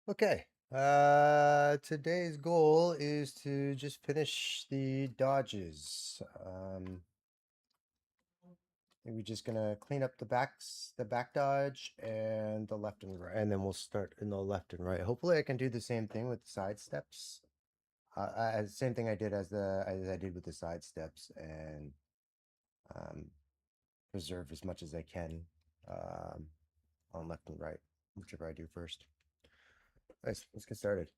Okay. Today's goal is to just finish the dodges. We're just gonna clean up the back dodge and the left and right, and then we'll start in the left and right. Hopefully, I can do the same thing with the side steps. Same thing I did as I did with the side steps, and um, preserve as much as I can um, on left and right, whichever I do first. Nice. Let's get started.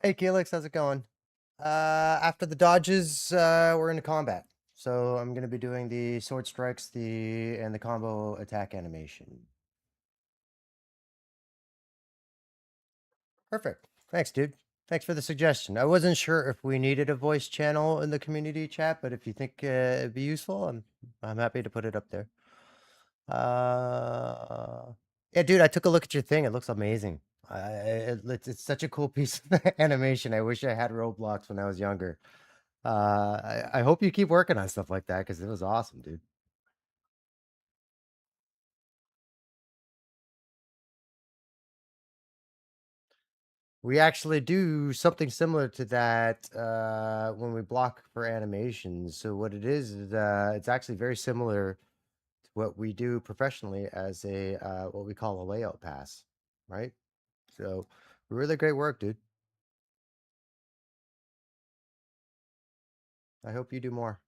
Hey, Felix, how's it going? After the dodges, we're into combat. So I'm gonna be doing the sword strikes, and the combo attack animation. Perfect. Thanks, dude. Thanks for the suggestion. I wasn't sure if we needed a voice channel in the community chat, but if you think it'd be useful, I'm happy to put it up there. Uh, yeah, dude, I took a look at your thing. It looks amazing. It's such a cool piece of animation. I wish I had Roblox when I was younger. I hope you keep working on stuff like that because it was awesome, dude. We actually do something similar to that when we block for animations. So what it is it's actually very similar to what we do professionally as a what we call a layout pass, right? So really great work, dude. I hope you do more.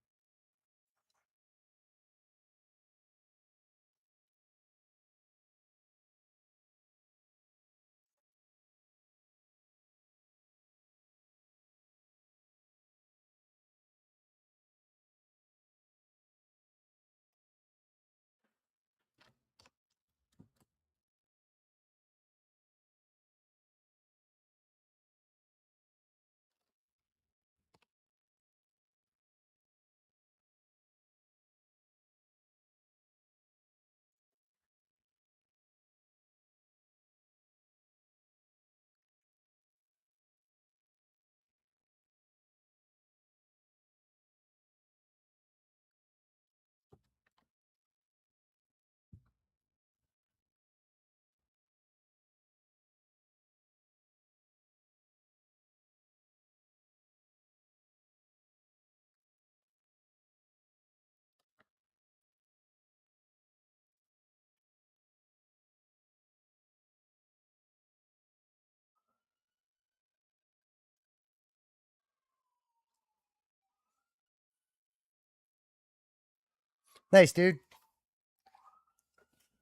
Nice, dude.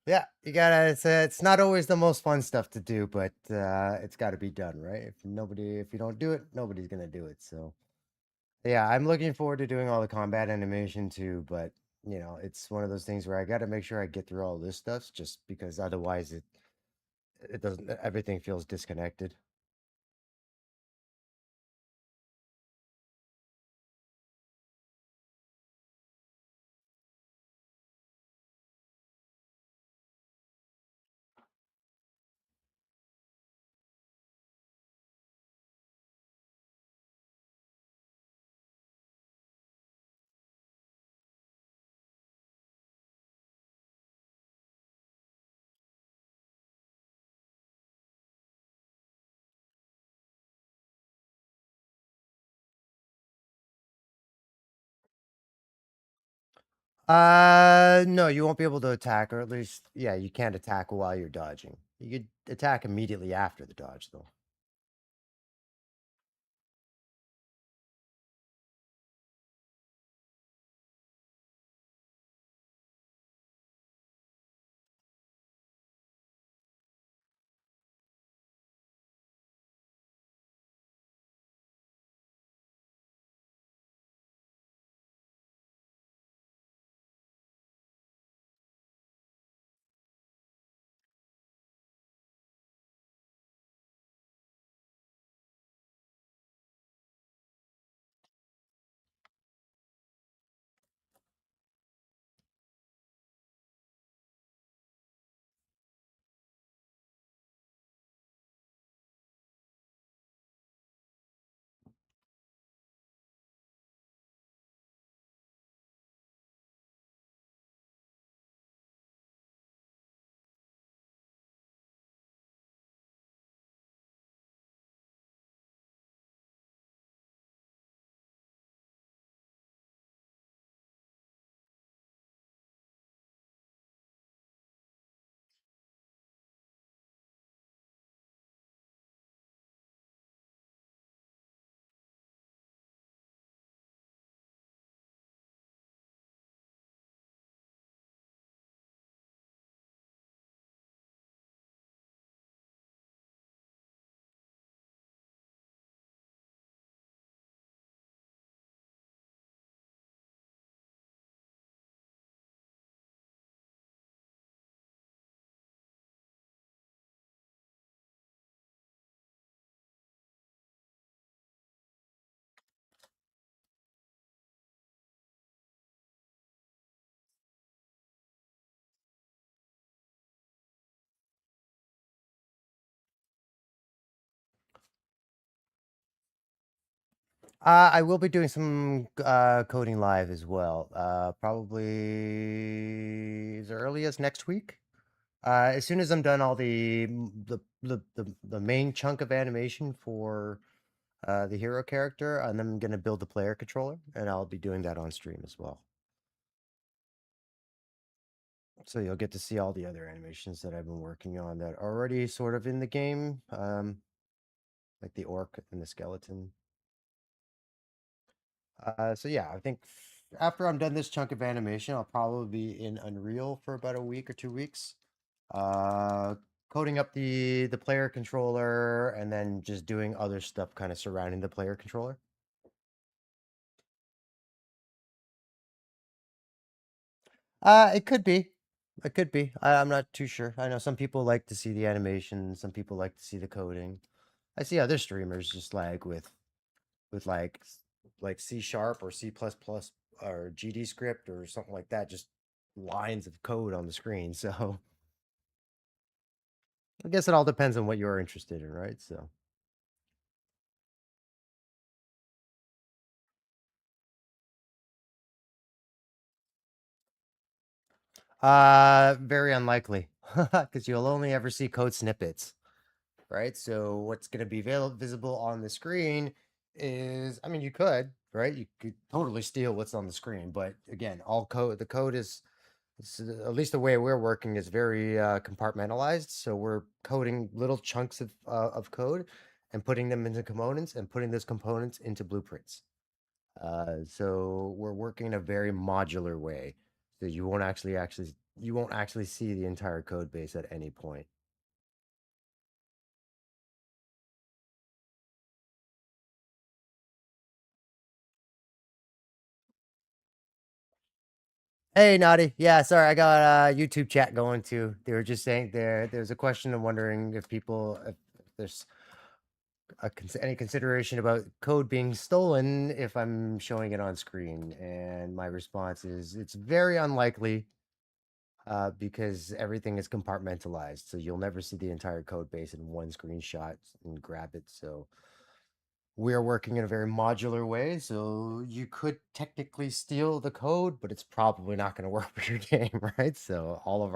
Yeah, you gotta. It's not always the most fun stuff to do, but it's got to be done, right? If you don't do it, nobody's gonna do it. So yeah, I'm looking forward to doing all the combat animation too. But it's one of those things where I got to make sure I get through all this stuff, just because otherwise it doesn't. Everything feels disconnected. No, you won't be able to attack, or at least, yeah, you can't attack while you're dodging. You could attack immediately after the dodge, though. I will be doing some coding live as well. Probably as early as next week. As soon as I'm done all the main chunk of animation for the hero character, and then I'm gonna build the player controller, and I'll be doing that on stream as well. So you'll get to see all the other animations that I've been working on that are already sort of in the game, like the orc and the skeleton. So yeah, I think after I'm done this chunk of animation, I'll probably be in Unreal for about a week or 2 weeks, uh, coding up the player controller, and then just doing other stuff kind of surrounding the player controller. It could be. It could be. I'm not too sure. I know some people like to see the animation, some people like to see the coding. I see other streamers just like with like C sharp or C plus plus or GD script or something like that, just lines of code on the screen. So I guess it all depends on what you're interested in, right? So very unlikely because you'll only ever see code snippets, right? So what's going to be visible on the screen is, I mean, you could, right? You could totally steal what's on the screen, but again, all code, the code is, at least the way we're working is very compartmentalized. So we're coding little chunks of code and putting them into components and putting those components into blueprints. So we're working in a very modular way. So you won't actually see the entire code base at any point. Hey, Naughty. Yeah, sorry, I got a YouTube chat going too. They were just saying there's a question of wondering if there's any consideration about code being stolen if I'm showing it on screen. And my response is it's very unlikely because everything is compartmentalized. So you'll never see the entire code base in one screenshot and grab it. So we are working in a very modular way, so you could technically steal the code, but it's probably not going to work for your game, right? So all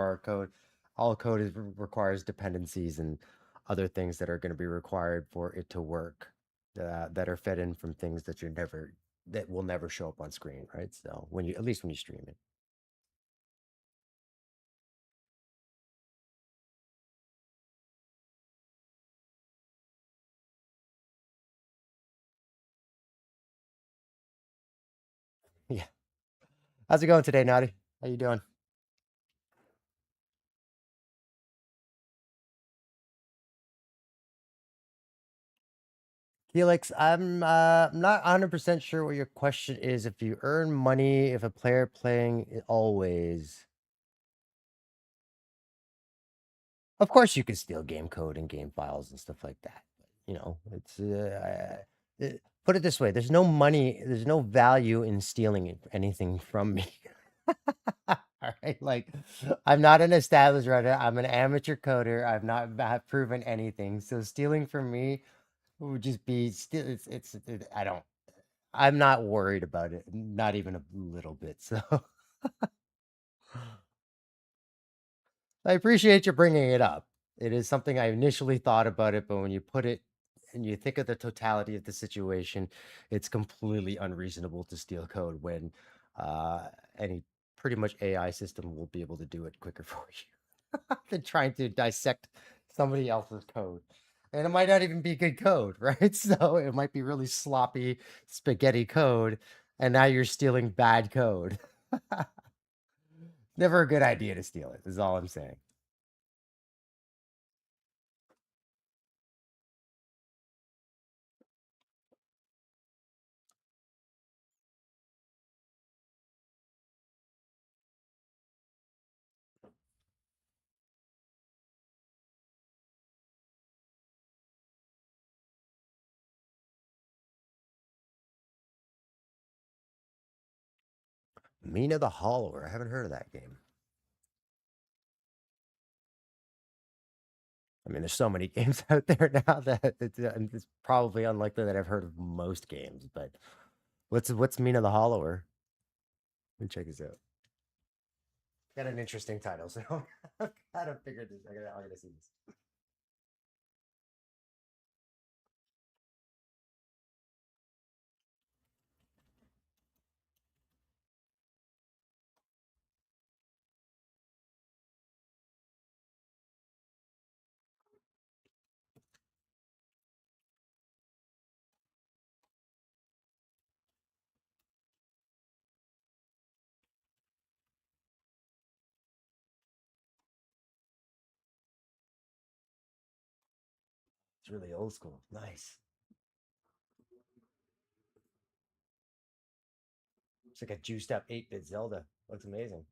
code requires dependencies and other things that are going to be required for it to work, that are fed in from things that will never show up on screen, right? So at least when you stream it. Yeah. How's it going today, Naughty? How you doing? Felix, I'm not 100% sure what your question is. If you earn money, if a player playing always, of course you can steal game code and game files and stuff like that. You know, put it this way: there's no money, there's no value in stealing anything from me. All right, like I'm not an established writer. I'm an amateur coder. I've not have proven anything. So stealing from me would just be still. I don't. I'm not worried about it, not even a little bit. So I appreciate you bringing it up. It is something I initially thought about it, but when you put it and you think of the totality of the situation, it's completely unreasonable to steal code when any pretty much AI system will be able to do it quicker for you than trying to dissect somebody else's code. And it might not even be good code, right? So it might be really sloppy spaghetti code, and now you're stealing bad code. Never a good idea to steal it, is all I'm saying. Mina the Hollower. I haven't heard of that game. I mean, there's so many games out there now that it's probably unlikely that I've heard of most games. But what's Mina the Hollower? Let me check this out. Got an interesting title, so I've got to figure this. I gotta see this. It's really old school. Nice. It's like a juiced up 8-bit Zelda. Looks amazing.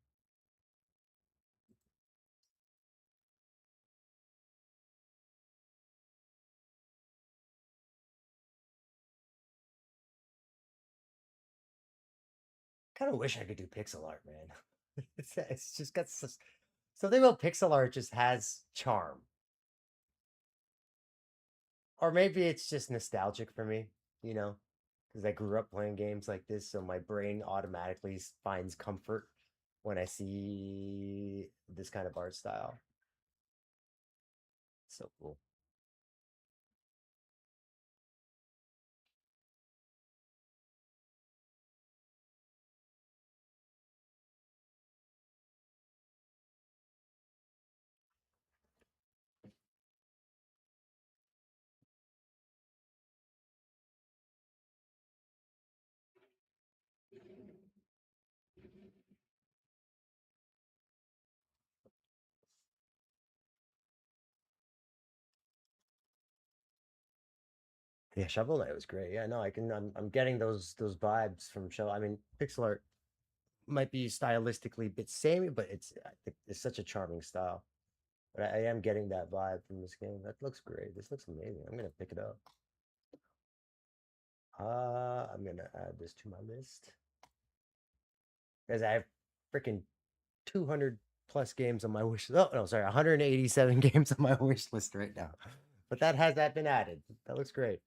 Kind of wish I could do pixel art, man. It's just got something about pixel art just has charm. Or maybe it's just nostalgic for me, you know, because I grew up playing games like this, so my brain automatically finds comfort when I see this kind of art style. So cool. Yeah, Shovel Knight was great. Yeah, no, I'm getting those vibes from Shovel. I mean, pixel art might be stylistically a bit samey, but I think it's such a charming style. But I am getting that vibe from this game. That looks great. This looks amazing. I'm gonna pick it up. I'm gonna add this to my list because I have freaking 200 plus games on my wish. Oh no, sorry, 187 games on my wish list right now. But that has that been added. That looks great.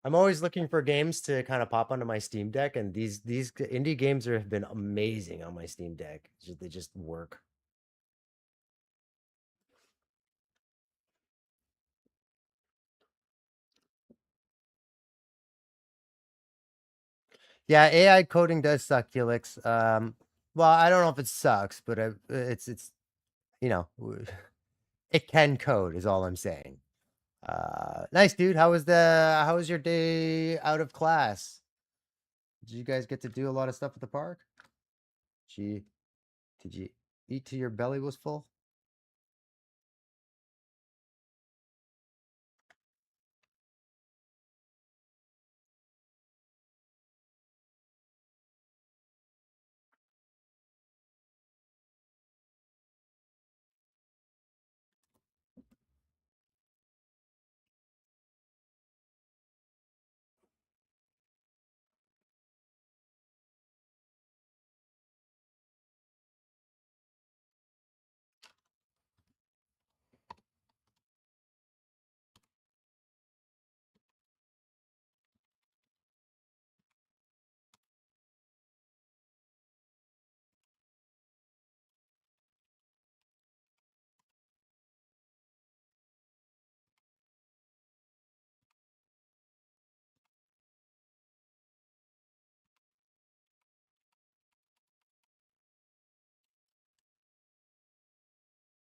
I'm always looking for games to kind of pop onto my Steam Deck, and these indie games have been amazing on my Steam Deck. They just work. Yeah, AI coding does suck, Felix. Well, I don't know if it sucks, but it's you know, it can code is all I'm saying. Nice dude. How was your day out of class? Did you guys get to do a lot of stuff at the park? Gee, did you eat till your belly was full?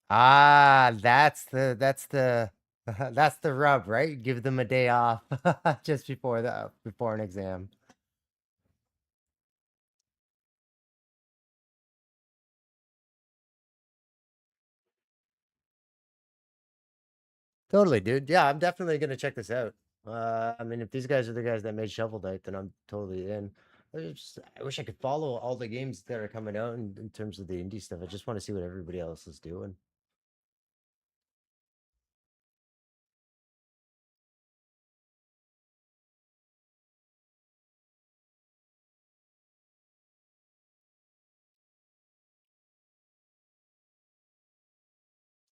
Ah, that's the that's the rub, right? Give them a day off just before an exam. Totally, dude. Yeah, I'm definitely gonna check this out. I mean, if these guys are the guys that made Shovel Knight, then I'm totally in. I wish I could follow all the games that are coming out in terms of the indie stuff. I just want to see what everybody else is doing.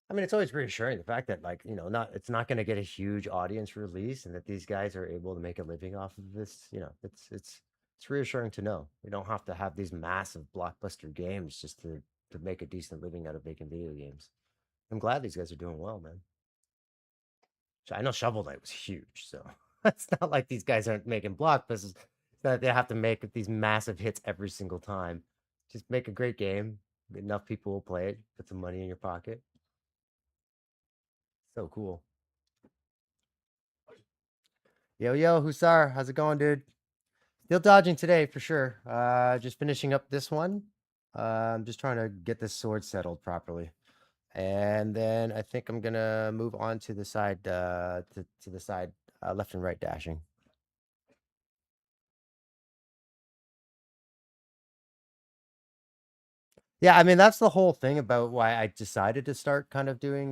I mean, it's always reassuring the fact that like, not it's not going to get a huge audience release and that these guys are able to make a living off of this, it's reassuring to know. We don't have to have these massive blockbuster games just to make a decent living out of making video games. I'm glad these guys are doing well, man. I know Shovel Knight was huge, so it's not like these guys aren't making blockbusters. It's not that they have to make these massive hits every single time. Just make a great game. Enough people will play it. Put some money in your pocket. So cool. Yo, yo, Husar, how's it going, dude? Still dodging today for sure. Just finishing up this one. I'm just trying to get this sword settled properly. And then I think I'm gonna move on to the side, to the side, left and right dashing. Yeah, I mean that's the whole thing about why I decided to start kind of doing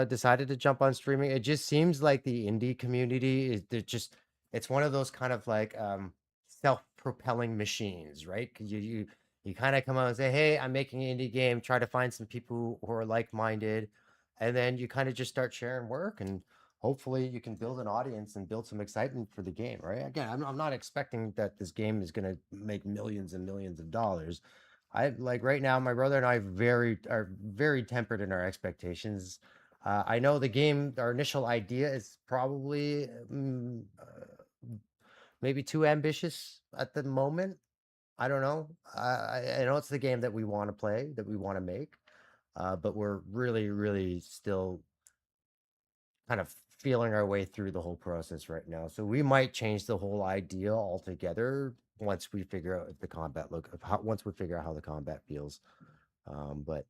decided to jump on streaming. It just seems like the indie community is they're just it's one of those kind of like self-propelling machines, right? 'Cause you kind of come out and say, "Hey, I'm making an indie game, try to find some people who are like-minded." And then you kind of just start sharing work and hopefully you can build an audience and build some excitement for the game, right? Again, I'm not expecting that this game is going to make millions and millions of dollars. I like right now, my brother and I are very tempered in our expectations. I know the game, our initial idea is probably maybe too ambitious at the moment. I don't know. I know it's the game that we want to play, that we want to make, but we're really, really still kind of feeling our way through the whole process right now. So we might change the whole idea altogether once we figure out if the combat once we figure out how the combat feels. But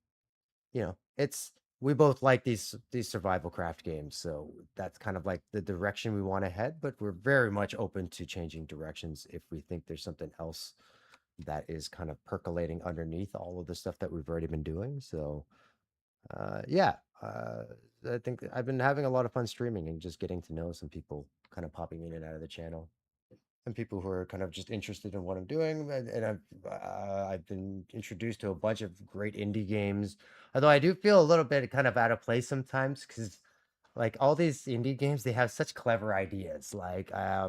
it's we both like these survival craft games, so that's kind of like the direction we want to head, but we're very much open to changing directions if we think there's something else that is kind of percolating underneath all of the stuff that we've already been doing. So yeah, I think I've been having a lot of fun streaming and just getting to know some people kind of popping in and out of the channel. Some people who are kind of just interested in what I'm doing, and I've been introduced to a bunch of great indie games. Although I do feel a little bit kind of out of place sometimes because like all these indie games, they have such clever ideas. Like I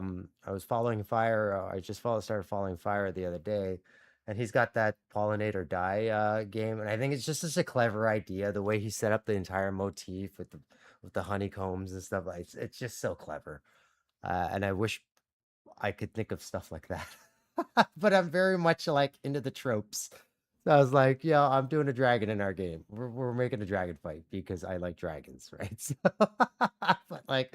was following Fire. I just started following Fire the other day, and he's got that Pollinate or Die game, and I think it's just such a clever idea. The way he set up the entire motif with the honeycombs and stuff, like it's just so clever. And I wish I could think of stuff like that. But I'm very much like into the tropes. So I was like, yeah, I'm doing a dragon in our game. We're making a dragon fight because I like dragons, right? So, but like,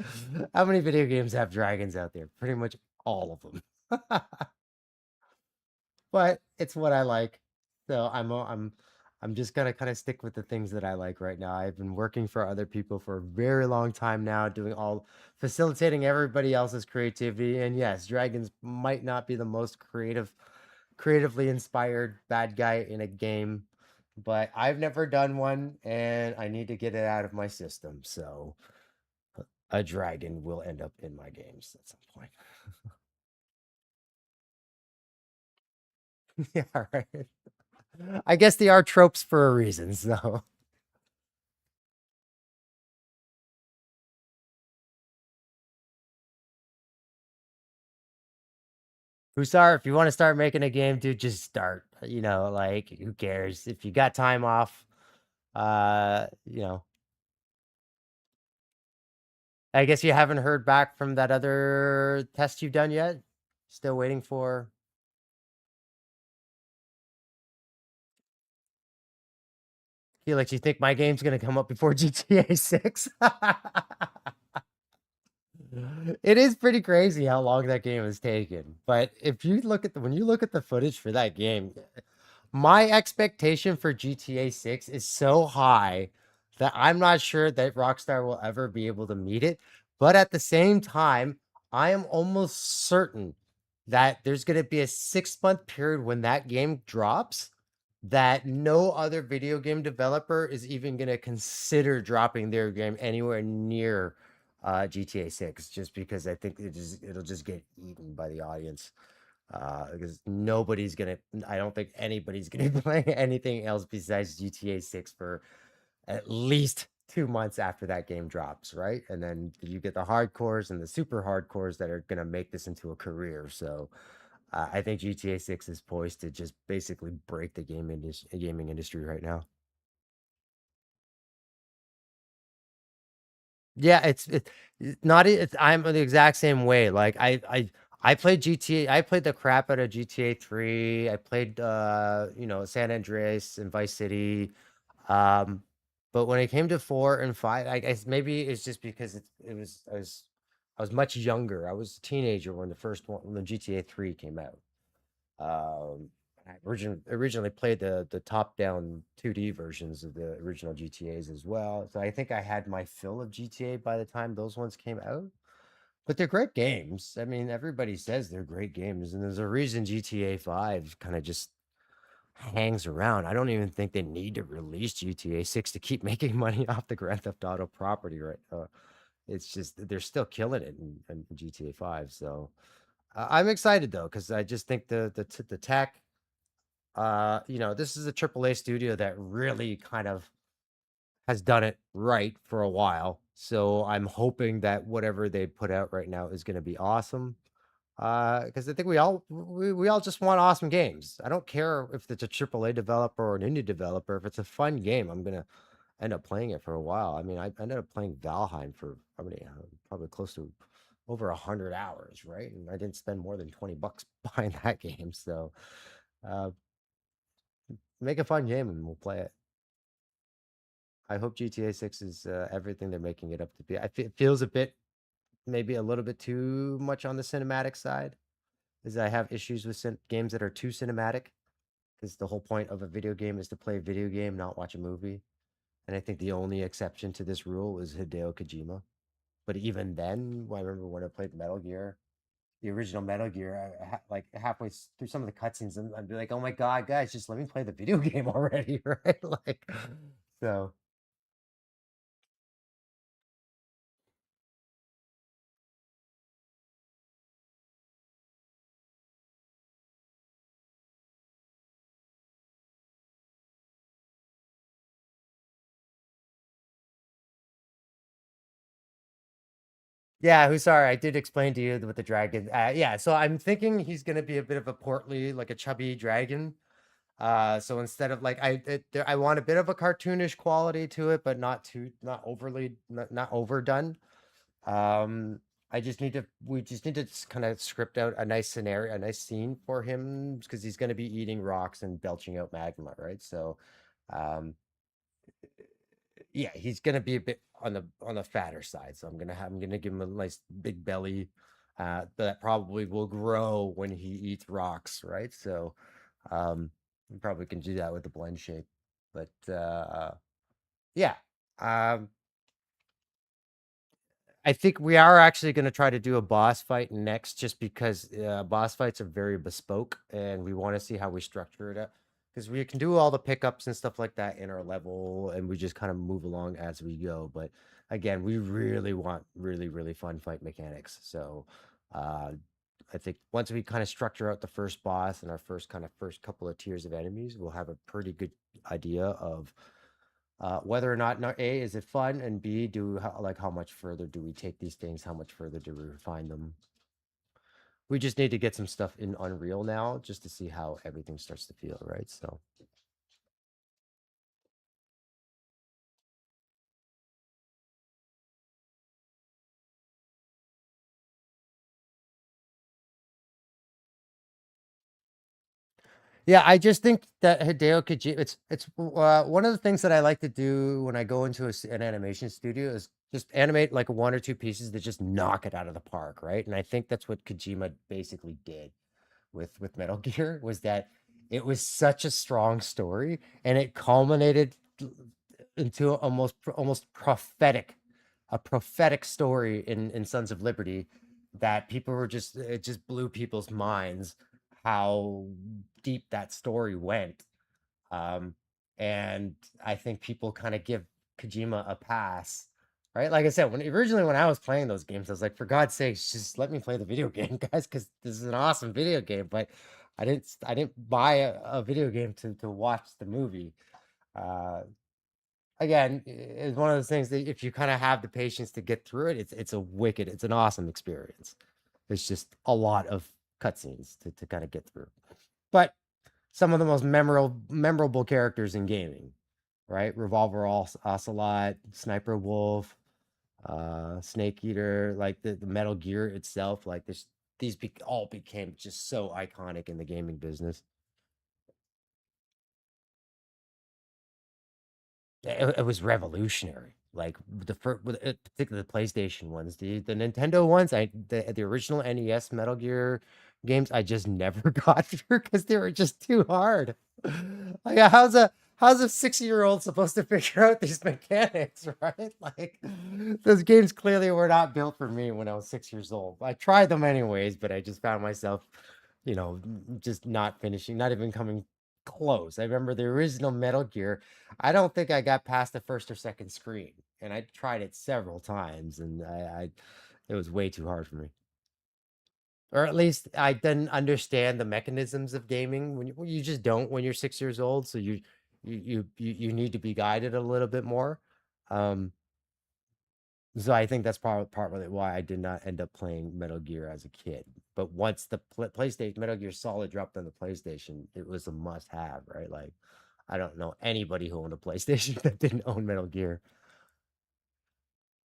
how many video games have dragons out there? Pretty much all of them. But it's what I like. So I'm just gonna kind of stick with the things that I like right now. I've been working for other people for a very long time now, doing all facilitating everybody else's creativity. And yes, dragons might not be the most creatively inspired bad guy in a game, but I've never done one and I need to get it out of my system. So a dragon will end up in my games at some point. Yeah, right. I guess they are tropes for a reason, so. Husar, if you want to start making a game, dude, just start. Like who cares? If you got time off, uh, you know, I guess you haven't heard back from that other test you've done yet. Still waiting for Felix. You think my game's gonna come up before GTA 6? It is pretty crazy how long that game has taken. But if you look at when you look at the footage for that game, my expectation for GTA 6 is so high that I'm not sure that Rockstar will ever be able to meet it. But at the same time, I am almost certain that there's going to be a 6 month period when that game drops that no other video game developer is even going to consider dropping their game anywhere near GTA 6 just because I think it'll just get eaten by the audience because I don't think anybody's gonna be playing anything else besides GTA 6 for at least 2 months after that game drops, right? And then you get the hardcores and the super hardcores that are going to make this into a career. So I think GTA 6 is poised to just basically break the gaming industry right now. Yeah, it's not it's I'm the exact same way. Like I played GTA, I played the crap out of GTA 3. I played San Andreas and Vice City. Um but when it came to 4 and 5, I guess maybe it's just because I was much younger. I was a teenager when the GTA 3 came out. I originally played the top-down 2D versions of the original GTAs as well. So I think I had my fill of GTA by the time those ones came out. But they're great games. I mean, everybody says they're great games, and there's a reason GTA 5 kind of just hangs around. I don't even think they need to release GTA 6 to keep making money off the Grand Theft Auto property, right? It's just they're still killing it in GTA 5. So I'm excited though, because I just think the tech, this is a AAA studio that really kind of has done it right for a while. So I'm hoping that whatever they put out right now is going to be awesome. Because I think we all just want awesome games. I don't care if it's a AAA developer or an indie developer. If it's a fun game, I'm gonna end up playing it for a while. I mean, I ended up playing Valheim for how many? Probably close to over 100 hours, right? And I didn't spend more than $20 buying that game. So, uh, make a fun game and we'll play it. I hope GTA 6 is everything they're making it up to be. It feels a bit, maybe a little bit too much on the cinematic side, is I have issues with games that are too cinematic, because the whole point of a video game is to play a video game, not watch a movie. And I think the only exception to this rule is Hideo Kojima. But even then, I remember when I played Metal Gear, the original Metal Gear, like halfway through some of the cutscenes, I'd be like, "Oh my god, guys, just let me play the video game already!" Right? Like, so yeah, who's sorry, I did explain to you with the dragon. Yeah, so I'm thinking he's gonna be a bit of a portly, like a chubby dragon. So instead of like I want a bit of a cartoonish quality to it, but not overly, not overdone. Um, we just need to kind of script out a nice scenario, a nice scene for him, because he's going to be eating rocks and belching out magma, right? So, um, yeah, he's going to be a bit on the fatter side. So I'm gonna give him a nice big belly, that probably will grow when he eats rocks, right? So, we probably can do that with the blend shape, but yeah. Um, I think we are actually going to try to do a boss fight next, just because boss fights are very bespoke and we want to see how we structure it up. Because we can do all the pickups and stuff like that in our level and we just kind of move along as we go. But again, we really want really, really fun fight mechanics. So uh, I think once we kind of structure out the first boss and our first couple of tiers of enemies, we'll have a pretty good idea of whether or not, A, is it fun, and B, like how much further do we take these things? How much further do we refine them? We just need to get some stuff in Unreal now just to see how everything starts to feel, right? So yeah, I just think that Hideo Kojima, it's one of the things that I like to do when I go into an animation studio is just animate like one or two pieces that just knock it out of the park, right? And I think that's what Kojima basically did with Metal Gear, was that it was such a strong story and it culminated into almost prophetic, a prophetic story in Sons of Liberty, that people were just, it just blew people's minds how deep that story went. Um, and I think people kind of give Kojima a pass, right? Like I said, when I was playing those games, I was like, for God's sakes, just let me play the video game, guys, because this is an awesome video game. But I didn't buy a video game to watch the movie. Uh, again, it's one of those things that if you kind of have the patience to get through it, it's an awesome experience. It's just a lot of cutscenes to kind of get through. But some of the most memorable characters in gaming, right? Revolver Ocelot, Sniper Wolf, Snake Eater, like the Metal Gear itself, like all became just so iconic in the gaming business. It was revolutionary. Like the first, particularly the PlayStation ones, the Nintendo ones, the original NES Metal Gear games, I just never got through because they were just too hard. Like how's a 6 year old supposed to figure out these mechanics, right? Like those games clearly were not built for me when I was 6 years old. I tried them anyways, but I just found myself, just not finishing, not even coming close. I remember the original Metal Gear. I don't think I got past the first or second screen, and I tried it several times, and it was way too hard for me. Or at least I didn't understand the mechanisms of gaming when you just don't when you're 6 years old. So you need to be guided a little bit more. Um, so I think that's partly why I did not end up playing Metal Gear as a kid. But once the PlayStation Metal Gear Solid dropped on the PlayStation, it was a must-have, right? Like I don't know anybody who owned a PlayStation that didn't own Metal Gear.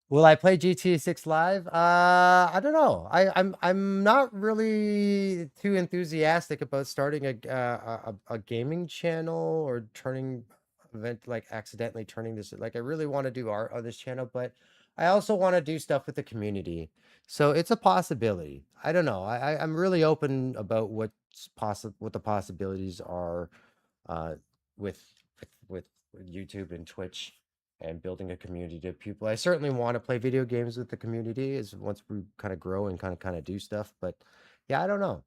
Will I play GTA 6 live? I don't know. I'm not really too enthusiastic about starting a gaming channel or turning event like accidentally turning this like I really want to do art on this channel, but I also want to do stuff with the community. So it's a possibility. I don't know. I'm really open about what the possibilities are uh, with with YouTube and Twitch and building a community of people. I certainly want to play video games with the community as once we kind of grow and kind of do stuff. But yeah, I don't know.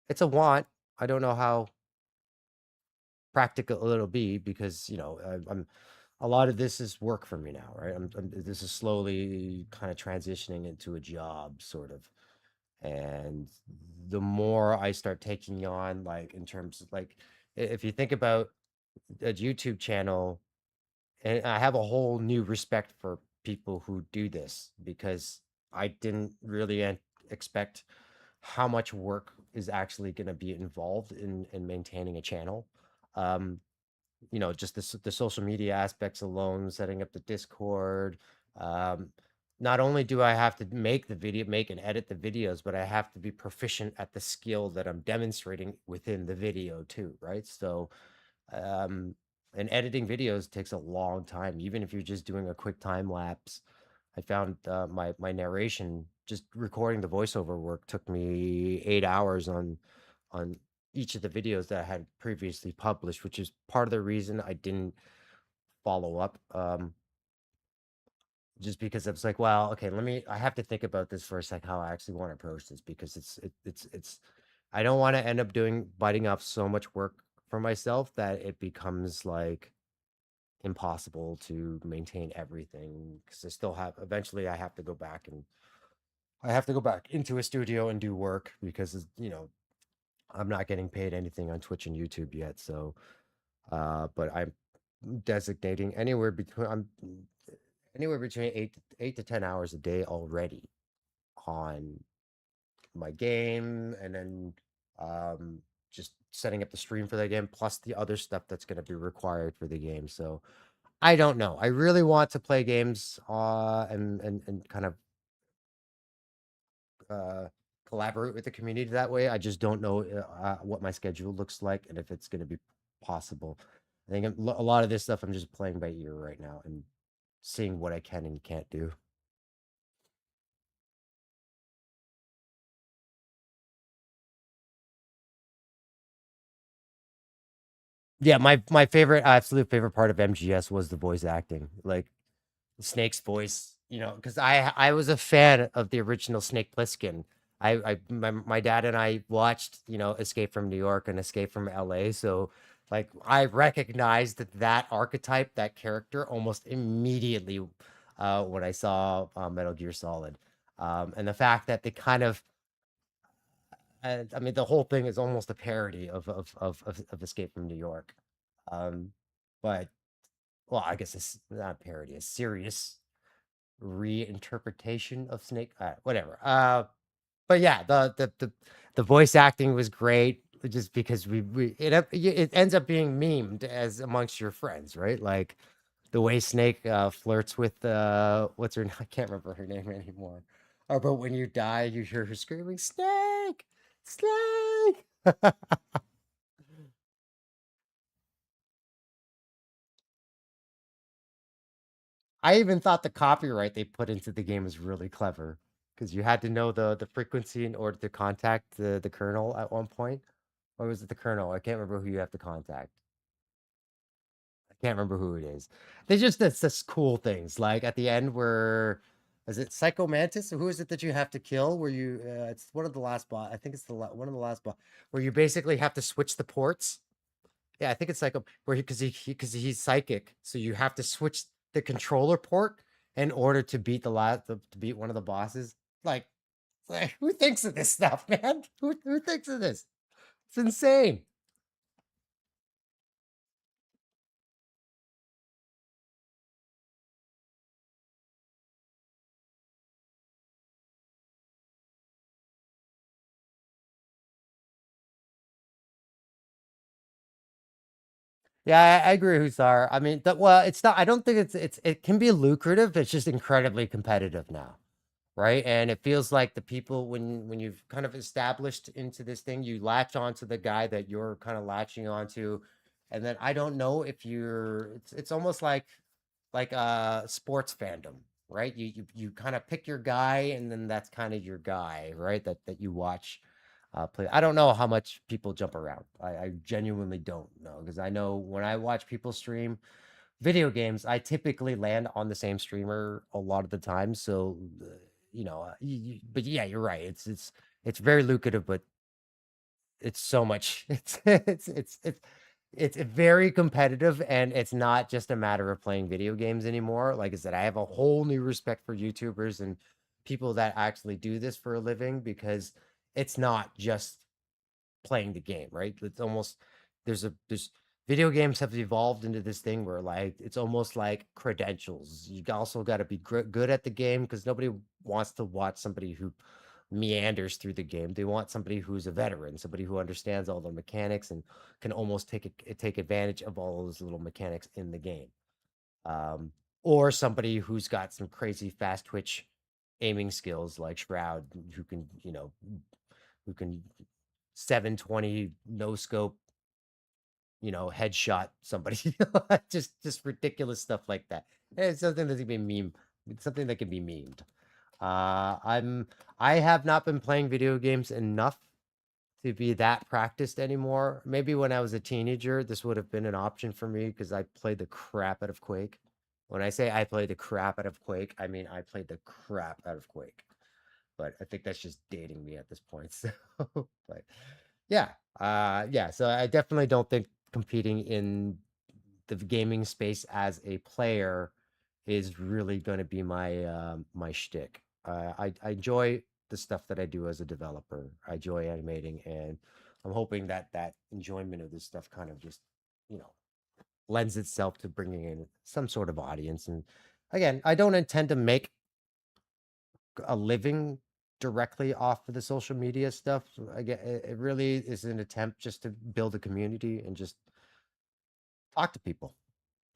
It's a want. I don't know how practical it'll be because I'm a lot of this is work for me now, right? This is slowly kind of transitioning into a job, sort of. And the more I start taking on, like in terms of like, if you think about a YouTube channel, and I have a whole new respect for people who do this because I didn't really expect how much work is actually going to be involved in maintaining a channel. Um, just the social media aspects alone, setting up the Discord. Um, Not only do I have to make and edit the videos, but I have to be proficient at the skill that I'm demonstrating within the video too, right? So um, and editing videos takes a long time, even if you're just doing a quick time lapse. I found my narration, just recording the voiceover work, took me 8 hours on each of the videos that I had previously published, which is part of the reason I didn't follow up. Just because I was like, well, okay, I have to think about this for a sec, how I actually want to approach this because it's I don't want to end up biting off so much work for myself that it becomes like impossible to maintain everything because eventually I have to go back into a studio and do work because I'm not getting paid anything on Twitch and YouTube yet. So but I'm designating anywhere between 8 to 10 hours a day already on my game, and then um just setting up the stream for the game plus the other stuff that's going to be required for the game. So I don't know. I really want to play games and kind of uh collaborate with the community that way. I just don't know what my schedule looks like and if it's going to be possible. I think a lot of this stuff I'm just playing by ear right now and seeing what I can and can't do. Yeah, my absolute favorite part of MGS was the voice acting. Like Snake's voice, because I was a fan of the original Snake Plissken. My dad and I watched, Escape from New York and Escape from LA. So like I recognized that archetype, that character almost immediately when I saw Metal Gear Solid. And the fact that they kind of I mean the whole thing is almost a parody of Escape from New York. Um, but well, I guess it's not a parody, a serious reinterpretation of Snake. Whatever. But yeah, the voice acting was great. Just because it ends up being memed as amongst your friends, right? Like the way Snake flirts with what's her I can't remember her name anymore. But when you die, you hear her screaming, "Snake, Snake!" I even thought the copyright they put into the game was really clever because you had to know the frequency in order to contact the colonel at one point. Or was it the colonel? I can't remember who you have to contact. I can't remember who it is. They just it's just cool things like at the end where is it Psycho Mantis? Who is it that you have to kill? Where you it's one of the last boss. I think it's one of the last boss where you basically have to switch the ports. Yeah, I think it's Psycho where because he's psychic, so you have to switch the controller port in order to beat to beat one of the bosses. Like, like who thinks of this stuff, man? Who thinks of this? It's insane. Yeah, I agree, Hussar. I mean, well, it's not. I don't think it can be lucrative. It's just incredibly competitive now, right? And it feels like the people when you've kind of established into this thing, you latch onto the guy that you're kind of latching onto, and then I don't know if you're. It's almost like sports fandom, right? You kind of pick your guy, and then that's kind of your guy, right? That you watch play. I don't know how much people jump around. I genuinely don't know because I know when I watch people stream video games, I typically land on the same streamer a lot of the time. So, but yeah, you're right. It's very lucrative, but it's so much. It's very competitive, and it's not just a matter of playing video games anymore. Like I said, I have a whole new respect for YouTubers and people that actually do this for a living because it's not just playing the game, right? It's almost there's video games have evolved into this thing where like it's almost like credentials. You also got to be good at the game because nobody wants to watch somebody who meanders through the game. They want somebody who's a veteran, somebody who understands all the mechanics and can almost take advantage of all those little mechanics in the game. Um, or somebody who's got some crazy fast twitch aiming skills like Shroud, who can, who can 720 no scope, headshot somebody. Just ridiculous stuff like that. It's something that can be meme. It's something that can be memed. Uh, I'm I have not been playing video games enough to be that practiced anymore. Maybe when I was a teenager, this would have been an option for me because I played the crap out of Quake. When I say I played the crap out of Quake, I mean I played the crap out of Quake. But I think that's just dating me at this point. So, but yeah, yeah. So I definitely don't think competing in the gaming space as a player is really going to be my shtick. I enjoy the stuff that I do as a developer. I enjoy animating, and I'm hoping that that enjoyment of this stuff kind of just you know lends itself to bringing in some sort of audience. And again, I don't intend to make a living directly off of the social media stuff. Again, it really is an attempt just to build a community and just talk to people,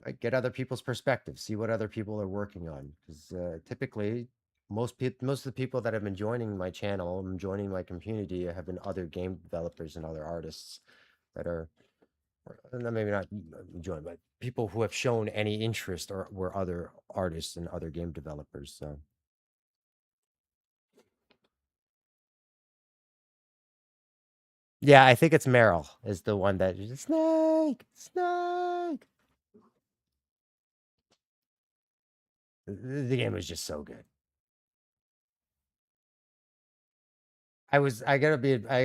right? Get other people's perspectives, see what other people are working on. Because typically, most of the people that have been joining my channel and joining my community have been other game developers and other artists that are, maybe not joined, but people who have shown any interest or were other artists and other game developers. So yeah, I think it's Meryl is the one that Snake, Snake. The game was just so good. I gotta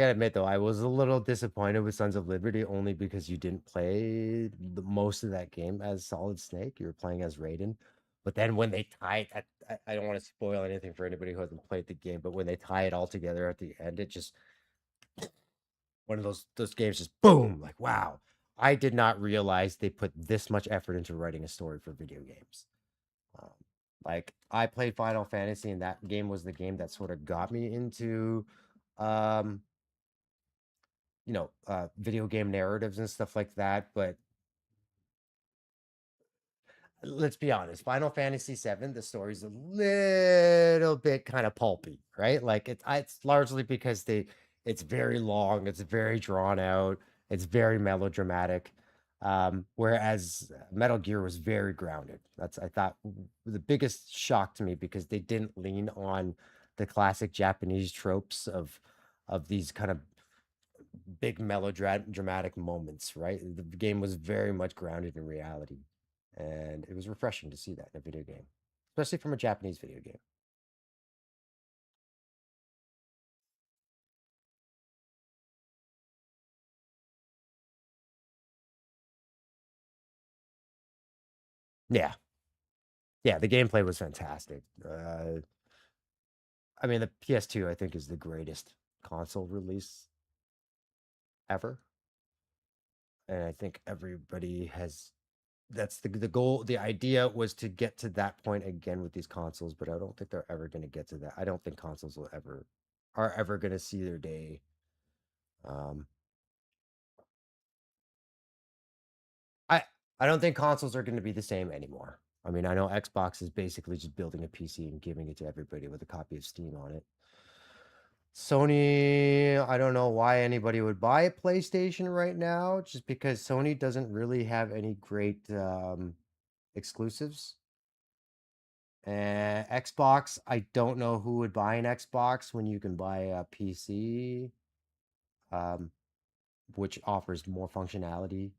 admit though, I was a little disappointed with Sons of Liberty only because you didn't play most of that game as Solid Snake. You were playing as Raiden. But then when they tie it, I don't want to spoil anything for anybody who hasn't played the game, but when they tie it all together at the end, it just one of those games just boom, like wow. I did not realize they put this much effort into writing a story for video games. Um, like I played Final Fantasy, and that game was the game that sort of got me into, um, video game narratives and stuff like that. But let's be honest, Final Fantasy VII, the story's a little bit kind of pulpy, right? Like it's largely because it's very long, it's very drawn out, it's very melodramatic. Whereas Metal Gear was very grounded. That's I thought the biggest shock to me because they didn't lean on the classic Japanese tropes of these kind of big melodramatic moments, right? The game was very much grounded in reality, and it was refreshing to see that in a video game, especially from a Japanese video game. Yeah, yeah, the gameplay was fantastic. I mean, the PS2 I think is the greatest console release ever, and I think everybody has. That's the goal. The idea was to get to that point again with these consoles, but I don't think they're ever going to get to that. I don't think consoles will ever are ever going to see their day. Um, I I don't think consoles are going to be the same anymore. I mean, I know Xbox is basically just building a PC and giving it to everybody with a copy of Steam on it. Sony, I don't know why anybody would buy a PlayStation right now, just because Sony doesn't really have any great exclusives. And Xbox, I don't know who would buy an Xbox when you can buy a PC, um, which offers more functionality.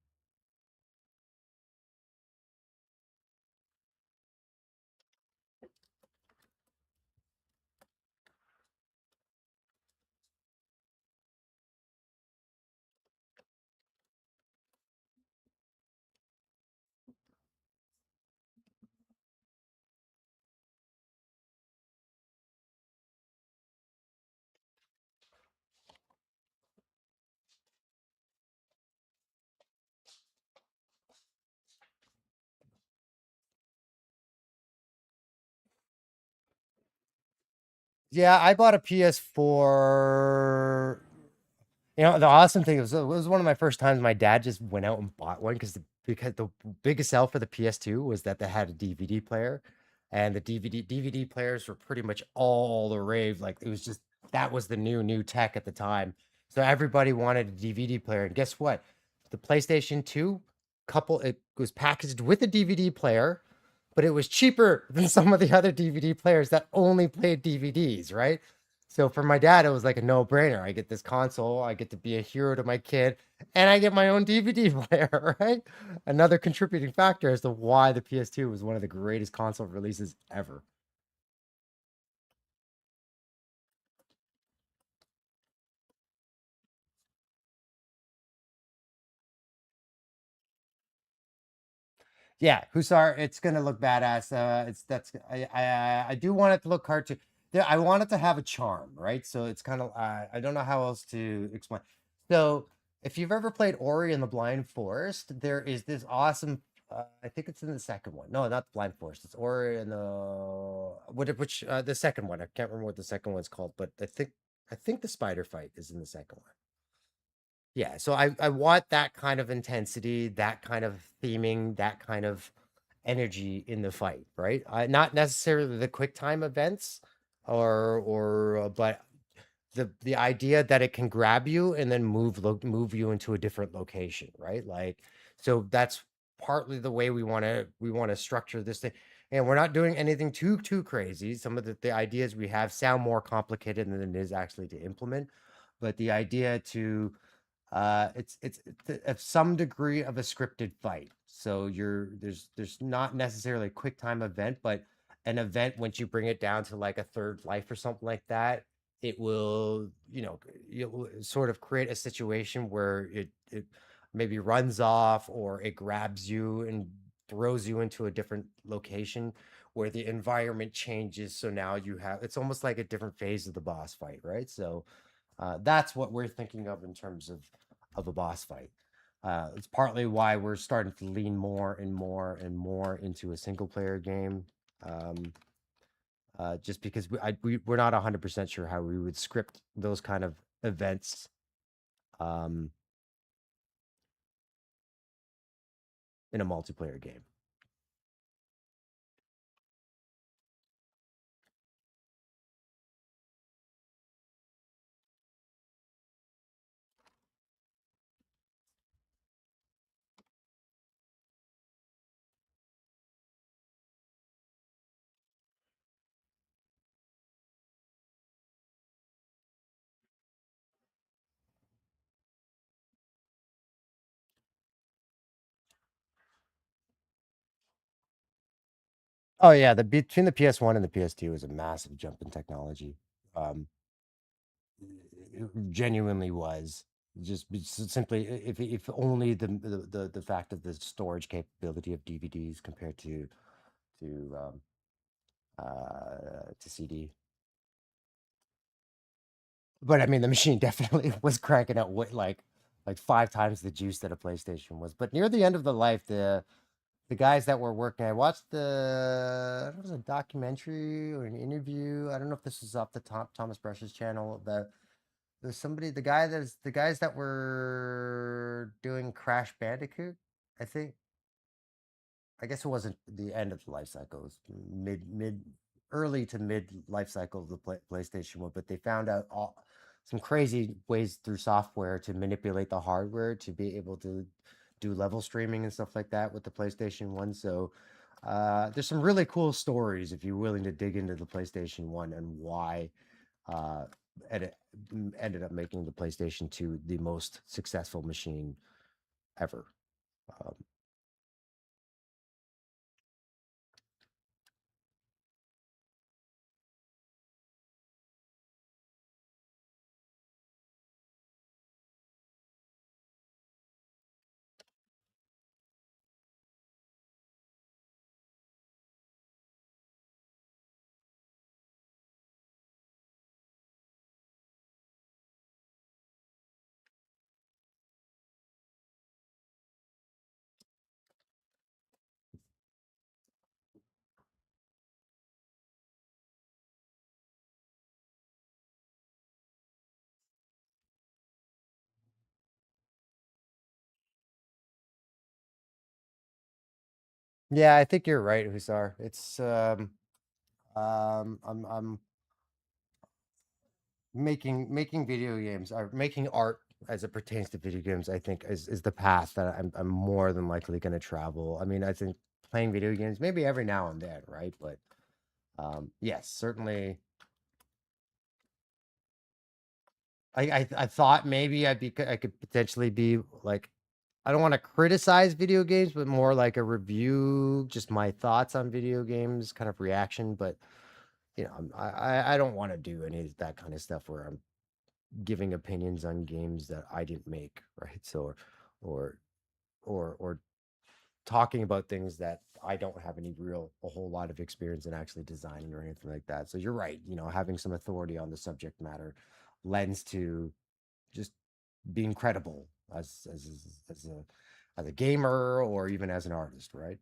Yeah, I bought a PS4. The awesome thing was it was one of my first times my dad just went out and bought one because the biggest sell for the PS2 was that they had a DVD player, and the DVD players were pretty much all the rave. Like it was just that was the new tech at the time. So everybody wanted a DVD player, and guess what? The PlayStation 2 it was packaged with a DVD player, but it was cheaper than some of the other DVD players that only played DVDs, right? So for my dad, it was like a no-brainer. I get this console, I get to be a hero to my kid, and I get my own DVD player, right? Another contributing factor as to why the PS2 was one of the greatest console releases ever. Yeah, Hussar, it's gonna look badass. It's that's I do want it to look cartoon. I want it to have a charm, right? So it's kind of I don't know how else to explain. So if you've ever played Ori and the Blind Forest, there is this awesome. I think it's in the second one. No, not the Blind Forest. It's Ori and which the second one. I can't remember what the second one's called, but I think the spider fight is in the second one. Yeah, so I want that kind of intensity, that kind of theming, that kind of energy in the fight, right? Not necessarily the quick time events but the idea that it can grab you and then move you into a different location, right? Like so that's partly the way we want to structure this thing. And we're not doing anything too crazy. Some of the ideas we have sound more complicated than it is actually to implement, but the idea to it's of some degree of a scripted fight. So there's not necessarily a quick time event, but an event once you bring it down to like a third life or something like that, it will, you'll sort of create a situation where it maybe runs off or it grabs you and throws you into a different location where the environment changes. So now it's almost like a different phase of the boss fight, right? So that's what we're thinking of in terms of a boss fight. It's partly why we're starting to lean more and more and more into a single player game. Um, just because we're not 100% sure how we would script those kind of events um, in a multiplayer game. Oh yeah, the between the PS1 and the PS2 is a massive jump in technology. Um, it genuinely was just simply if only the fact of the storage capability of DVDs compared to CD. But I mean, the machine definitely was cranking out like five times the juice that a PlayStation was. But near the end of the life, the guys that were working, I watched I don't know, it was a documentary or an interview. I don't know if this was off the Thomas Brush's channel. There's somebody, the guys that were doing Crash Bandicoot. I think I guess it wasn't the end of the life cycle. It was early to mid life cycle of the PlayStation 1, but they found out some crazy ways through software to manipulate the hardware to be able to do level streaming and stuff like that with the PlayStation 1. So there's some really cool stories if you're willing to dig into the PlayStation 1 and why uh, it ended up making the PlayStation 2 the most successful machine ever. Um, yeah, I think you're right, Hussar. It's I'm making video games or making art as it pertains to video games. I think is the path that I'm more than likely going to travel. I mean, I think playing video games maybe every now and then, right? But yes, certainly. I thought maybe I could potentially be like I don't want to criticize video games, but more like a review, just my thoughts on video games, kind of reaction. But you know, I don't want to do any of that kind of stuff where I'm giving opinions on games that I didn't make, right? So, or or talking about things that I don't have a whole lot of experience in actually designing or anything like that. So you're right. You know, having some authority on the subject matter lends to just being credible as a gamer or even as an artist, right?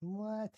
What?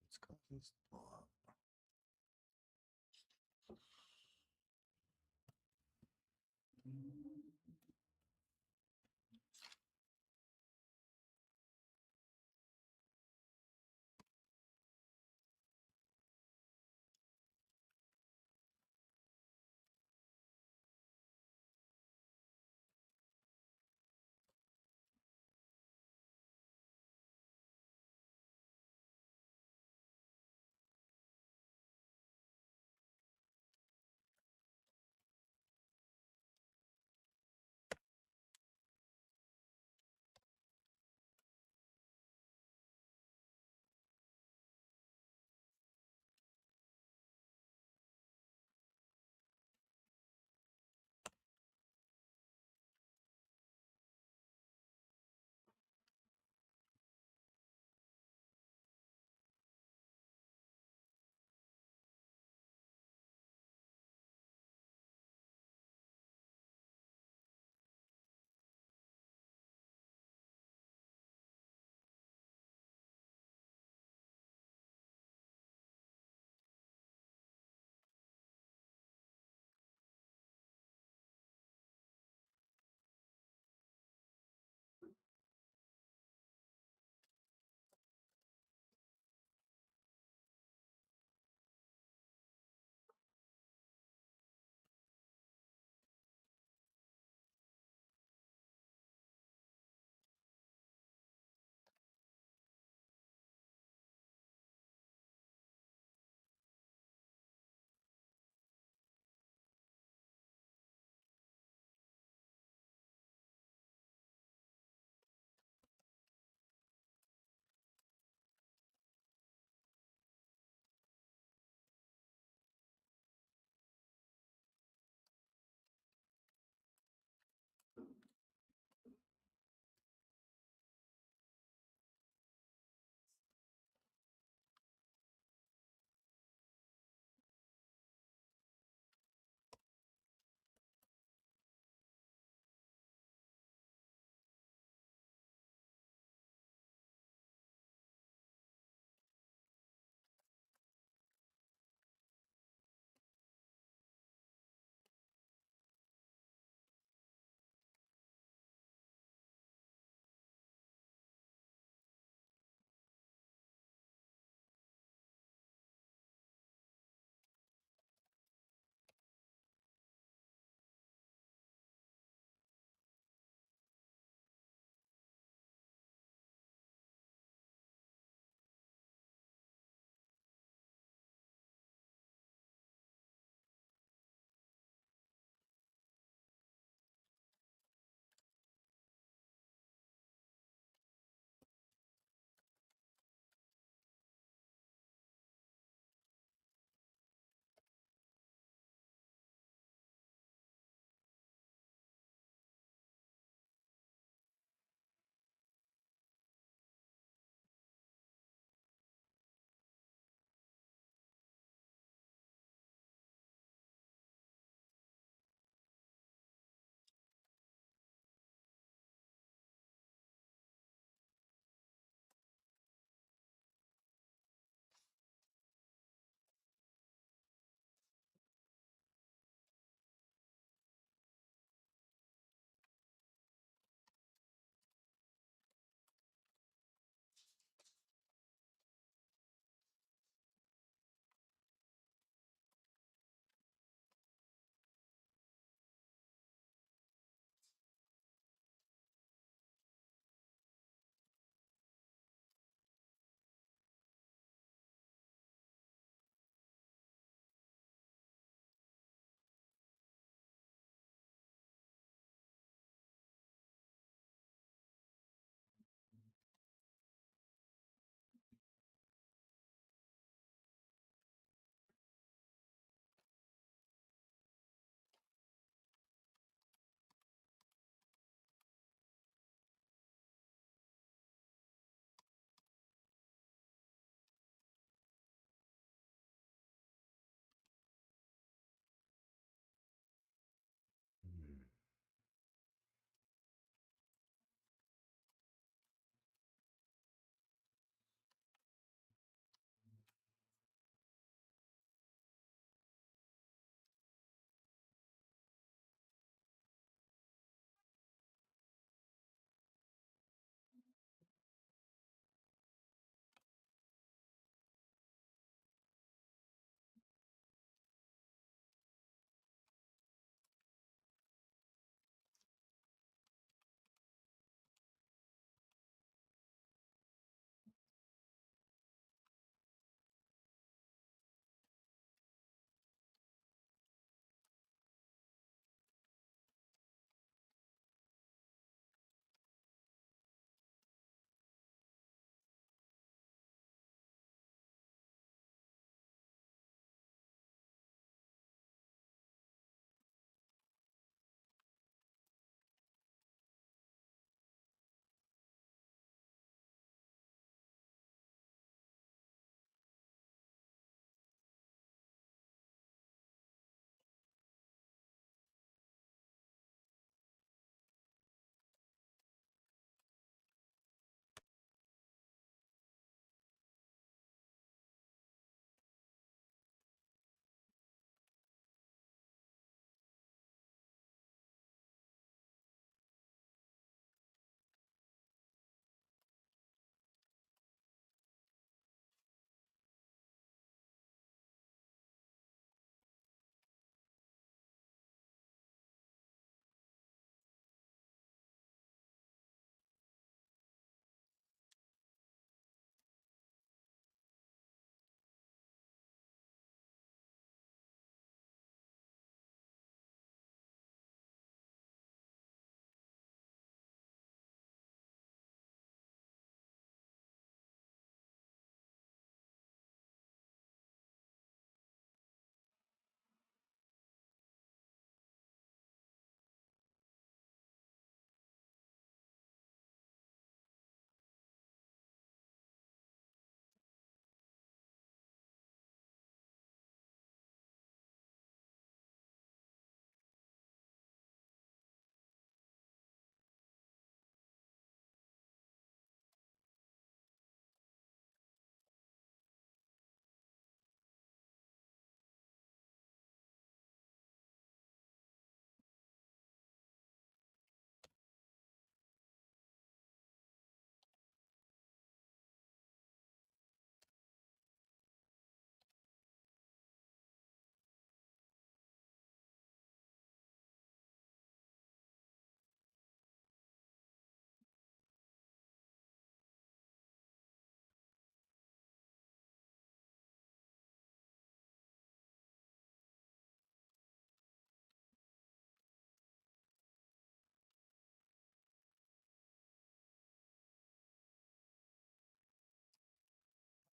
Let's go. Let's pull up.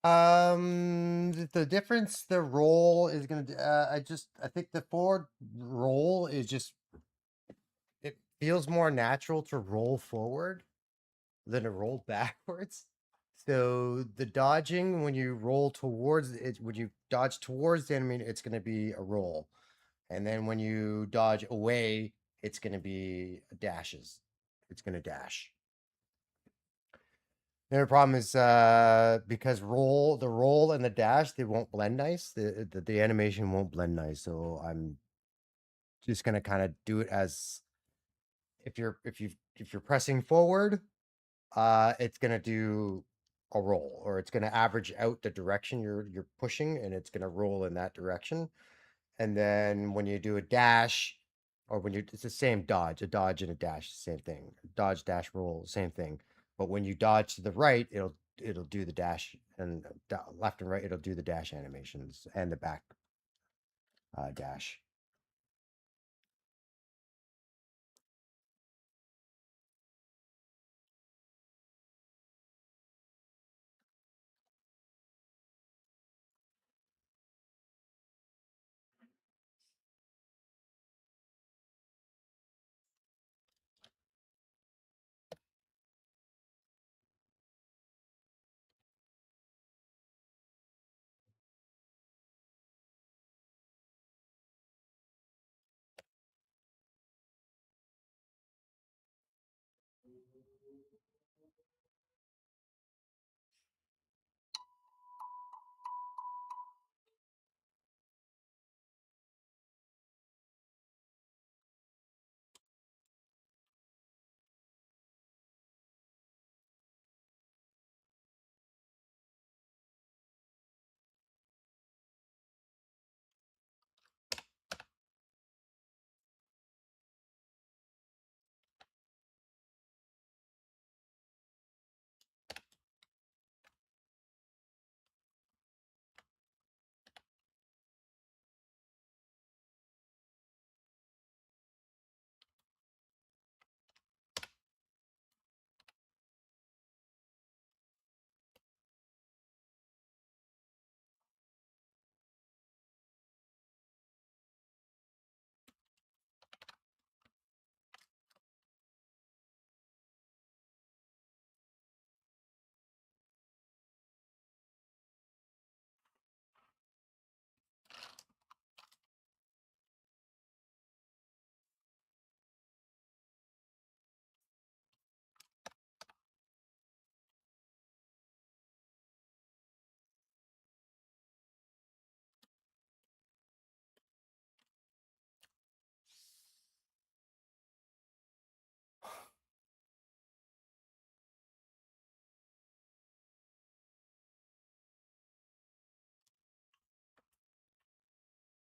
The difference, the roll is gonna. I think the forward roll is just. It feels more natural to roll forward than to roll backwards. So the dodging, when you roll towards it, when you dodge towards the enemy, it's gonna be a roll, and then when you dodge away, it's gonna be dashes. It's gonna dash. The other problem is because the roll and the dash, they won't blend nice. The animation won't blend nice. So I'm just gonna kind of do it as if you're pressing forward, it's gonna do a roll, or it's gonna average out the direction you're pushing, and it's gonna roll in that direction. And then when you do a dash, or when you it's the same dodge, a dodge and a dash, same thing. Dodge, dash, roll, same thing. But when you dodge to the right, it'll do the dash, and left and right, it'll do the dash animations and the back dash.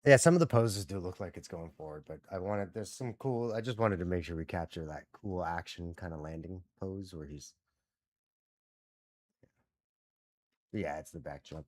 Yeah, some of the poses do look like it's going forward, but there's some cool. I just wanted to make sure we capture that cool action kind of landing pose where he's. Yeah, it's the back jump.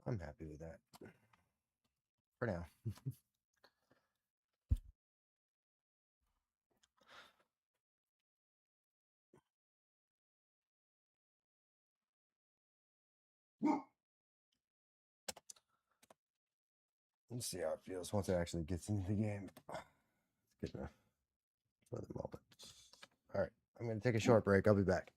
I'm happy with that for now. Let's see how it feels once it actually gets into the game. It's good enough for the moment. All right, I'm going to take a short break. I'll be back.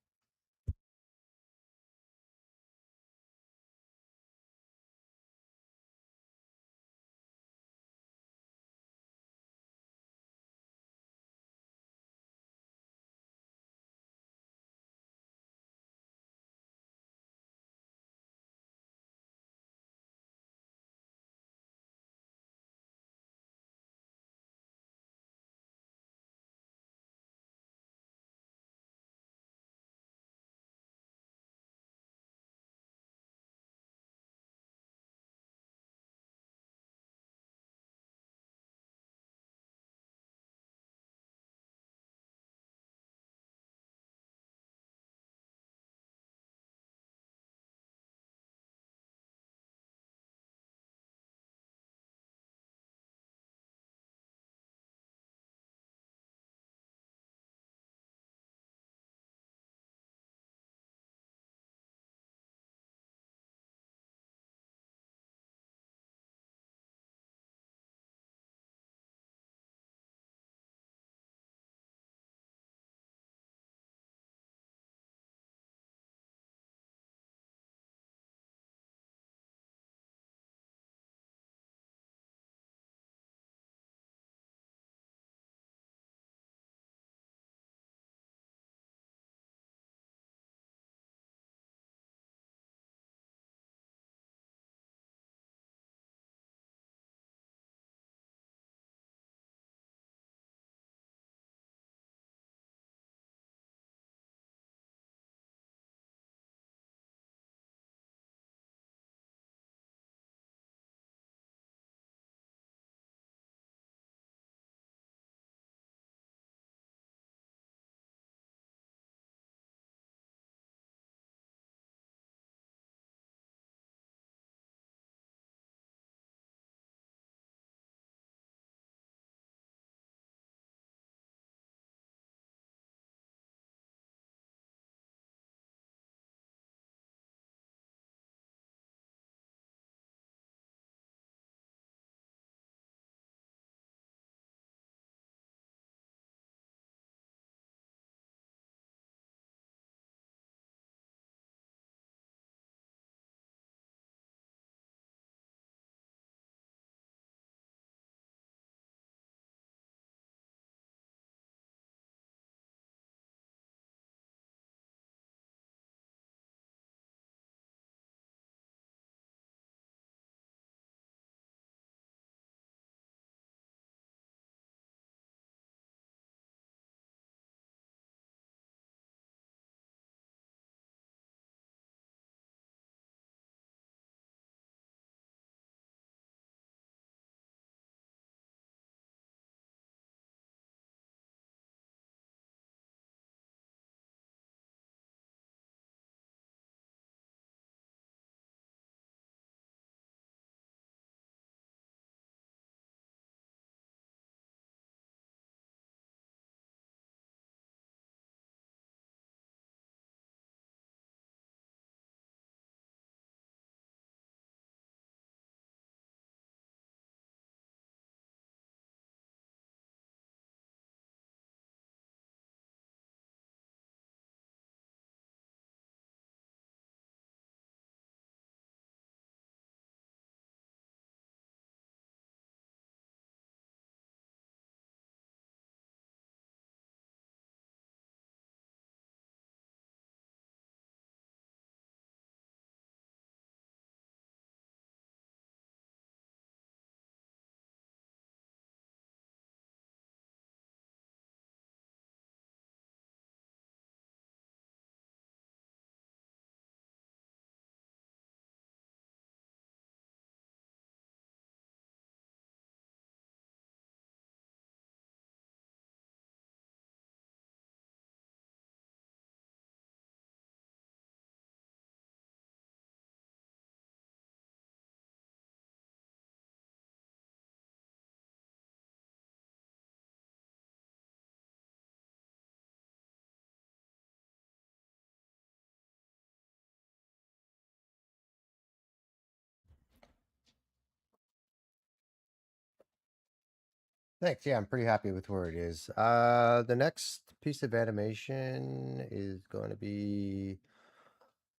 Thanks. Yeah, I'm pretty happy with where it is. The next piece of animation is going to be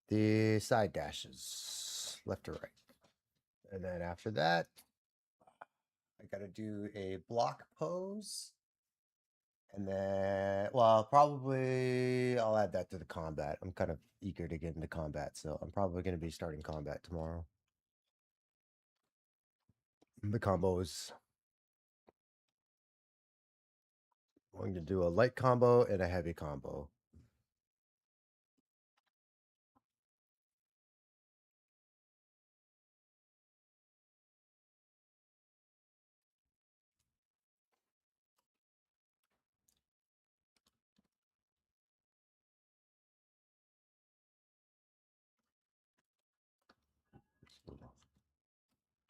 the side dashes, left to right. And then after that, I got to do a block pose. And then, well, probably I'll add that to the combat. I'm kind of eager to get into combat, so I'm probably going to be starting combat tomorrow. The combos. I'm going to do a light combo and a heavy combo.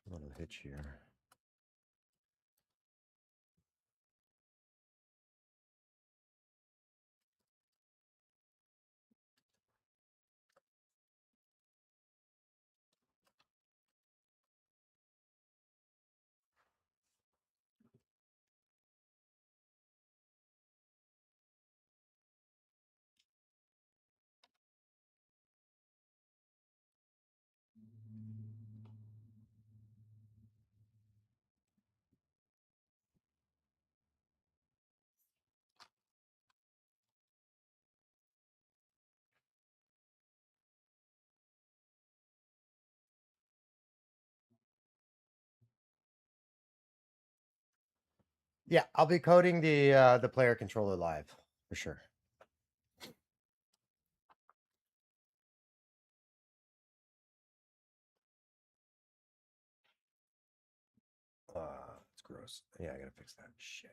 A little hitch here. Yeah, I'll be coding the player controller live for sure. It's gross. Yeah, I gotta fix that shit.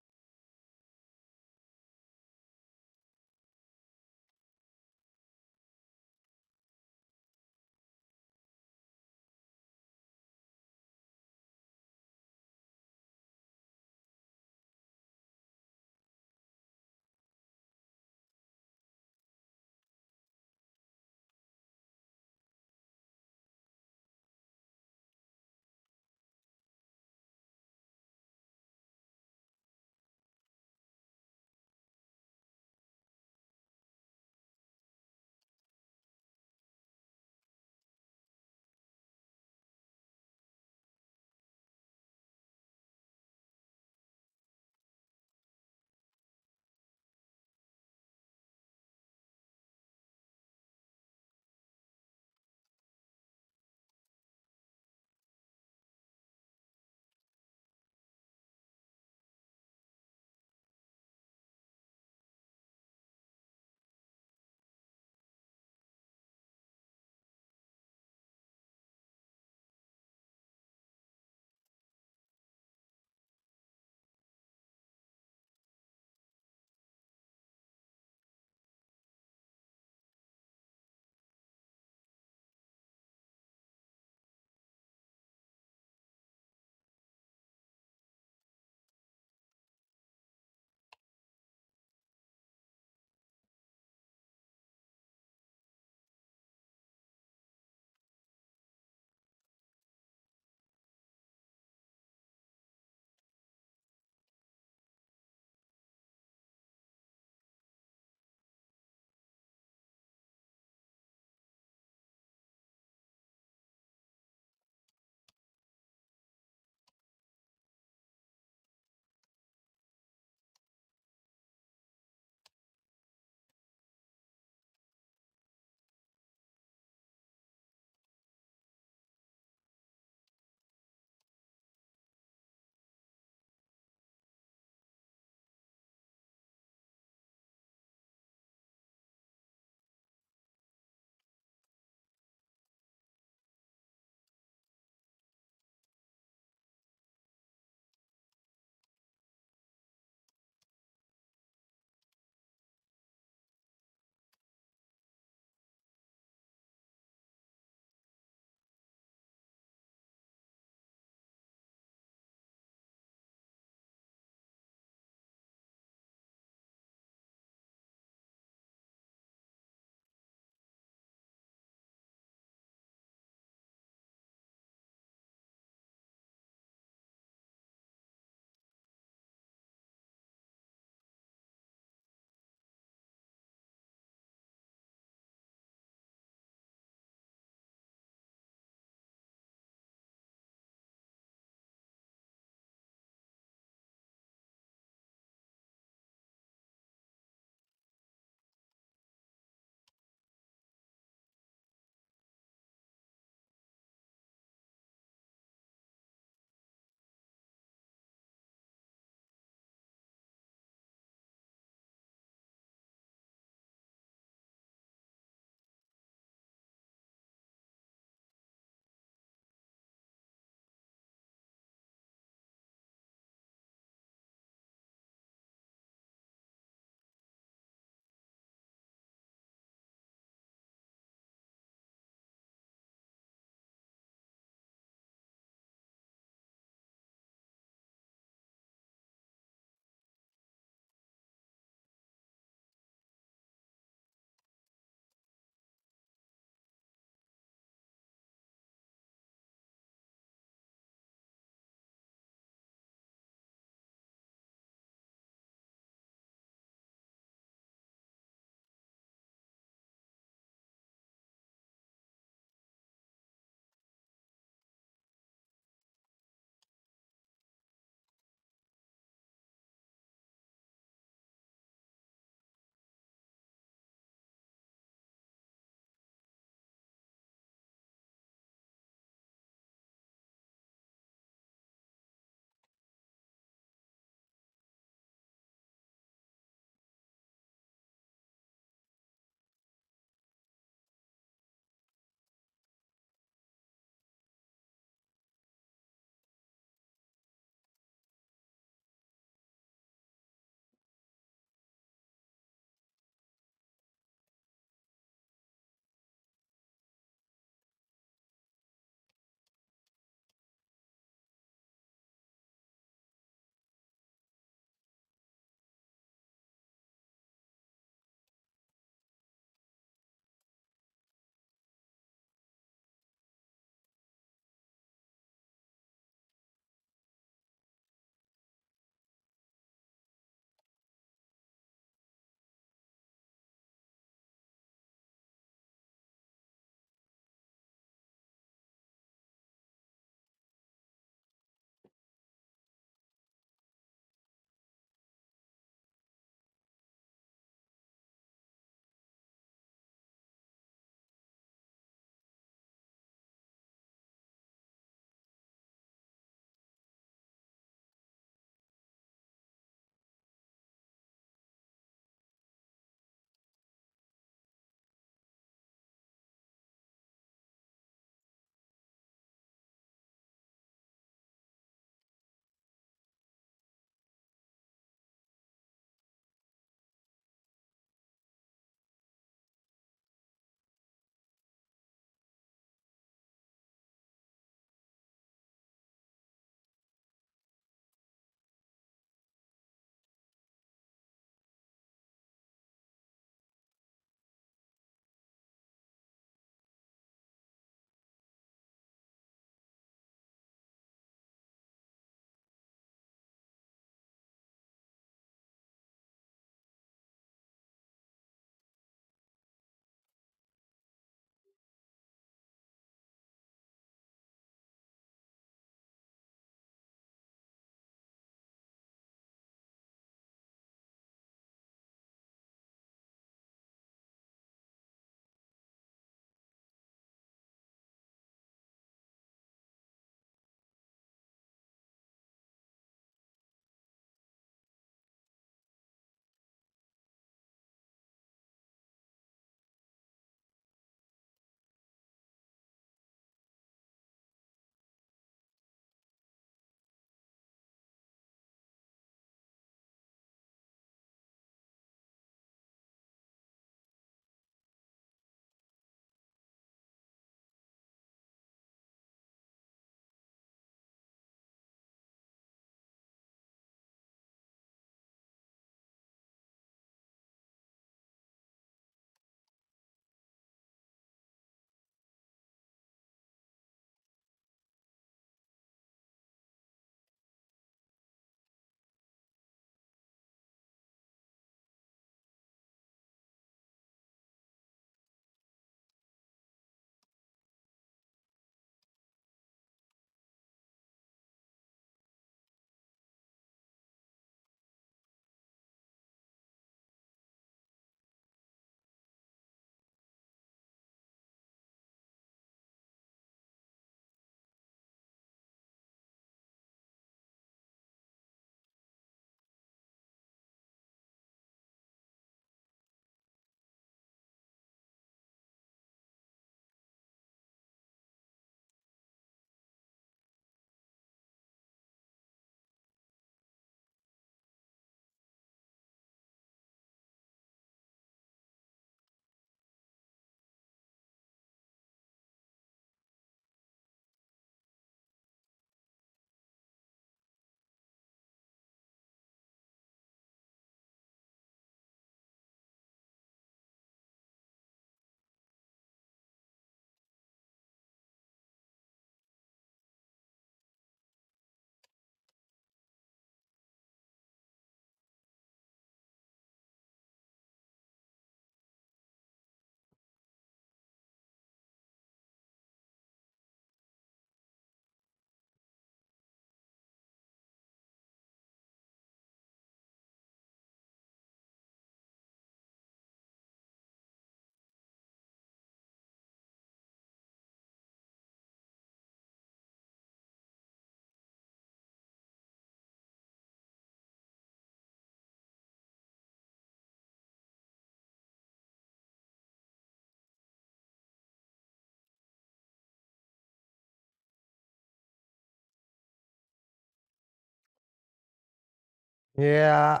Yeah,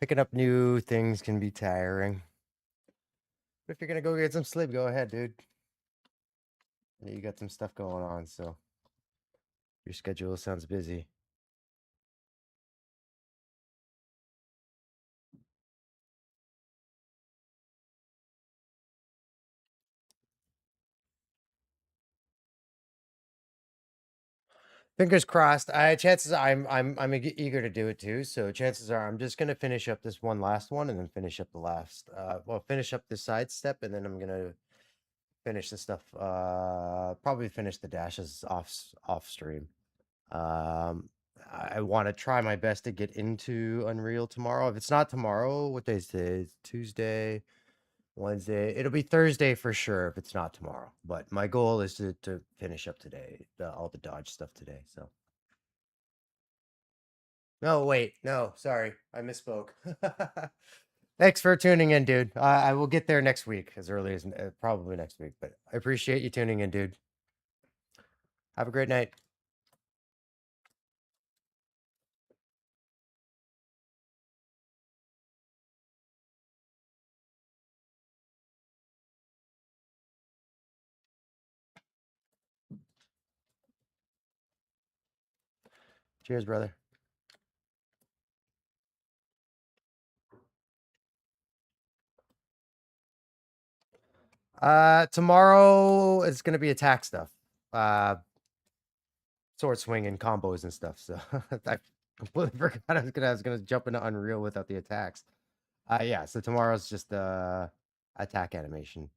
picking up new things can be tiring. But if you're gonna go get some sleep, go ahead, dude. You got some stuff going on, so your schedule sounds busy. Fingers crossed. Chances are I'm eager to do it too. So chances are I'm just gonna finish up this one last one and then finish up the last. Well, finish up the side step and then I'm gonna finish the stuff. Probably finish the dashes off stream. Um, I want to try my best to get into Unreal tomorrow. If it's not tomorrow, what day is today? It's Tuesday, Wednesday. It'll be Thursday for sure if it's not tomorrow. But my goal is to finish up today, all the dodge stuff today. So. No, wait, no, sorry, I misspoke. Thanks for tuning in, dude. I will get there next week, as early as probably next week. But I appreciate you tuning in, dude. Have a great night. Cheers, brother. Tomorrow it's gonna be attack stuff. Uh, sword swing and combos and stuff. So I completely forgot I was gonna jump into Unreal without the attacks. Yeah. So tomorrow's just attack animation.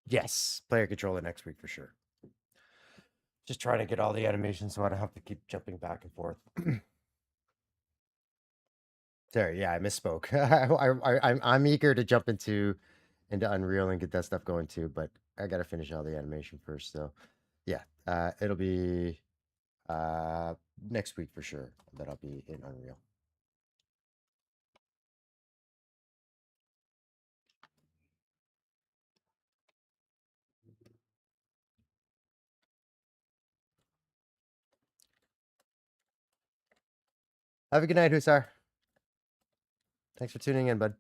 Yes, player controller next week for sure. Just trying to get all the animations so I don't have to keep jumping back and forth. Sorry, yeah, I misspoke. I'm eager to jump into Unreal and get that stuff going too, but I gotta finish all the animation first. So yeah, it'll be next week for sure that I'll be in Unreal. Have a good night, Husar. Thanks for tuning in, bud.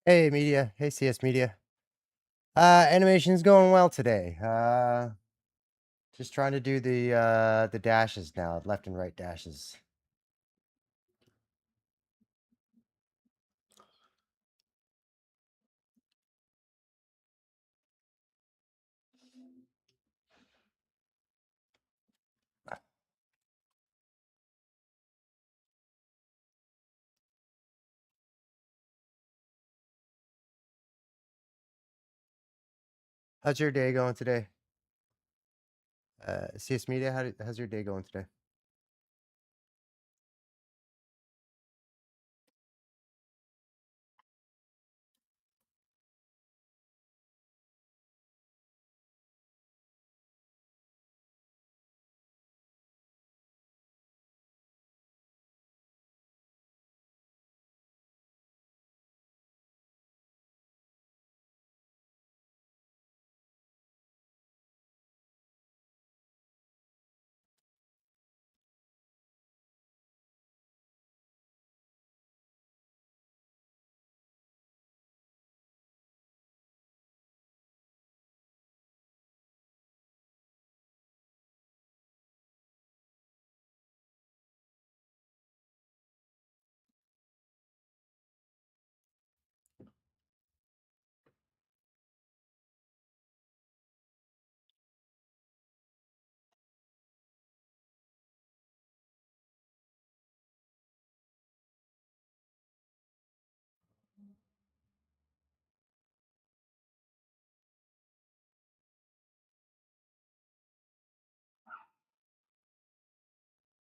Hey media, hey CS media. Animation's going well today. Just trying to do the dashes now, left and right dashes. How's your day going today? CS media, how's your day going today?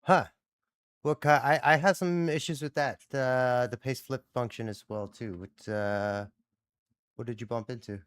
Huh. Look, I had some issues with that. The pace flip function as well too. What did you bump into?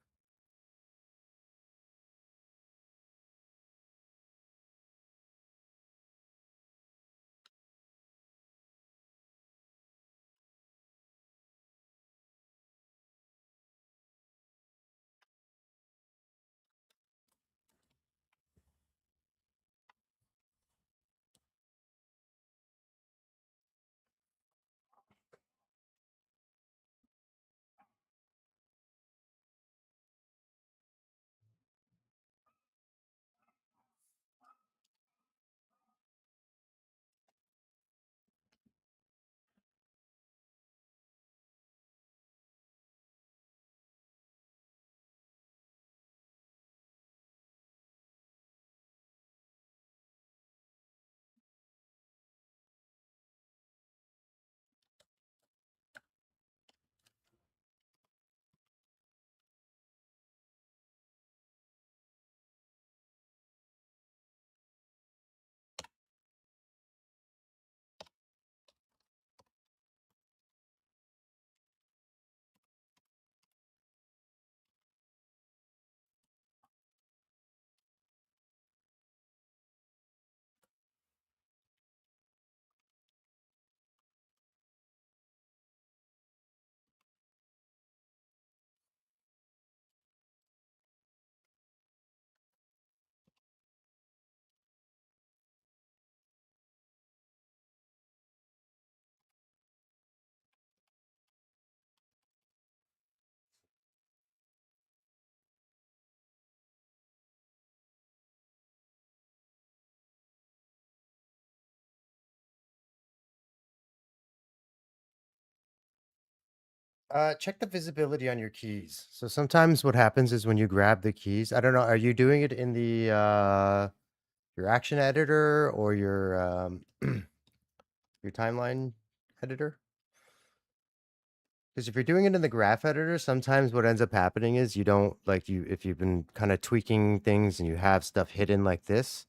Check the visibility on your keys. So sometimes what happens is when you grab the keys, I don't know, are you doing it in the your action editor or your timeline editor? Because if you're doing it in the graph editor, sometimes what ends up happening is you don't like you if you've been kind of tweaking things and you have stuff hidden like this,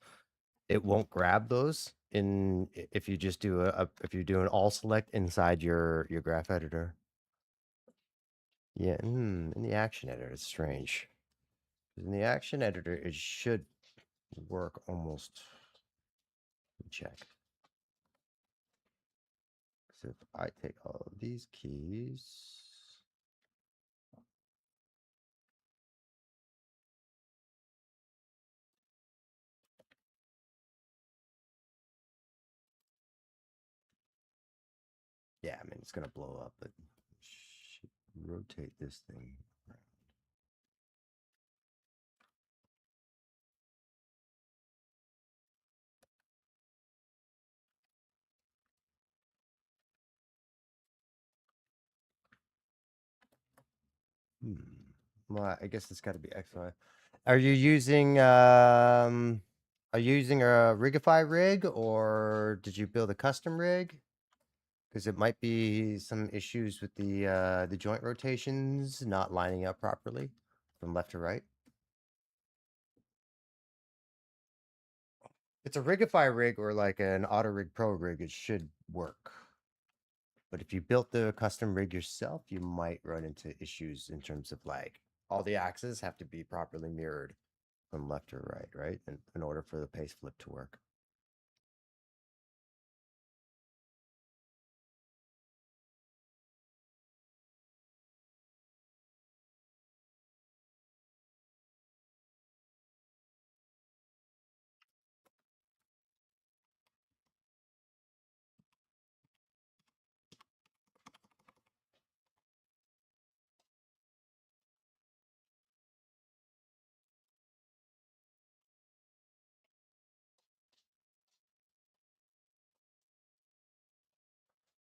it won't grab those if you just do if you do an all select inside your graph editor. Yeah, in the action editor, it's strange. 'Cause in the action editor, it should work almost. Let me check. So if I take all of these keys. Yeah, I mean, it's gonna blow up, but rotate this thing around. Well, I guess it's got to be XY. Are you using are you using a Rigify rig or did you build a custom rig? Because it might be some issues with the joint rotations not lining up properly from left to right. If it's a Rigify rig or like an Auto Rig Pro rig, it should work. But if you built the custom rig yourself, you might run into issues in terms of like all the axes have to be properly mirrored from left to right, right? In order for the pace flip to work.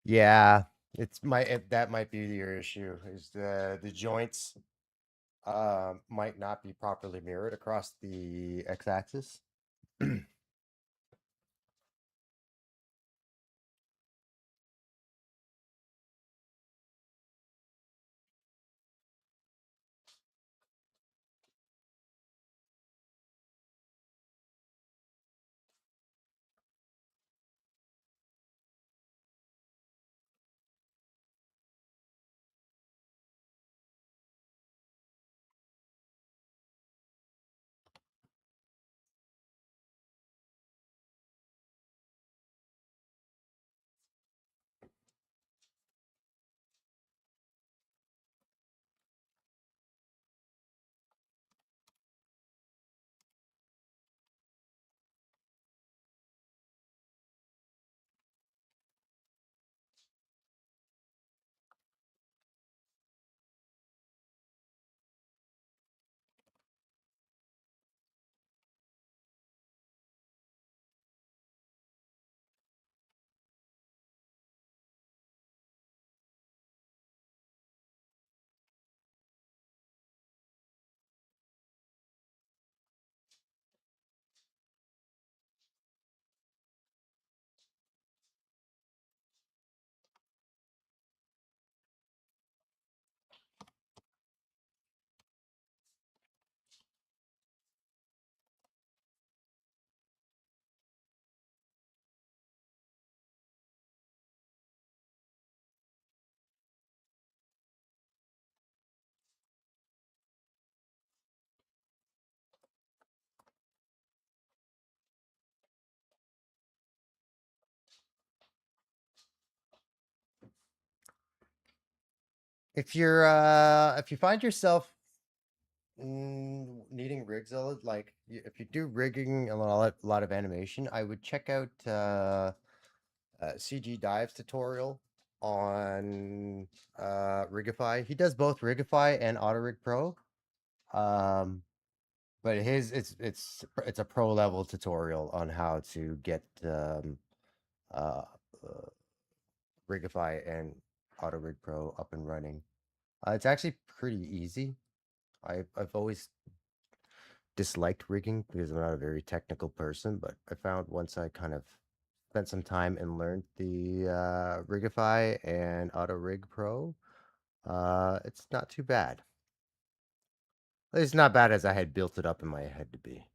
Yeah, that might be your issue is the joints might not be properly mirrored across the x-axis. If you find yourself needing rigs a lot, like if you do rigging a lot of animation, I would check out CG Dive's tutorial on Rigify. He does both Rigify and Auto Rig Pro. Um, but his it's a pro level tutorial on how to get uh, uh Rigify and Auto Rig Pro up and running. It's actually pretty easy. I've always disliked rigging because I'm not a very technical person, but I found once I kind of spent some time and learned the Rigify and Auto Rig Pro, it's not too bad. It's not bad as I had built it up in my head to be.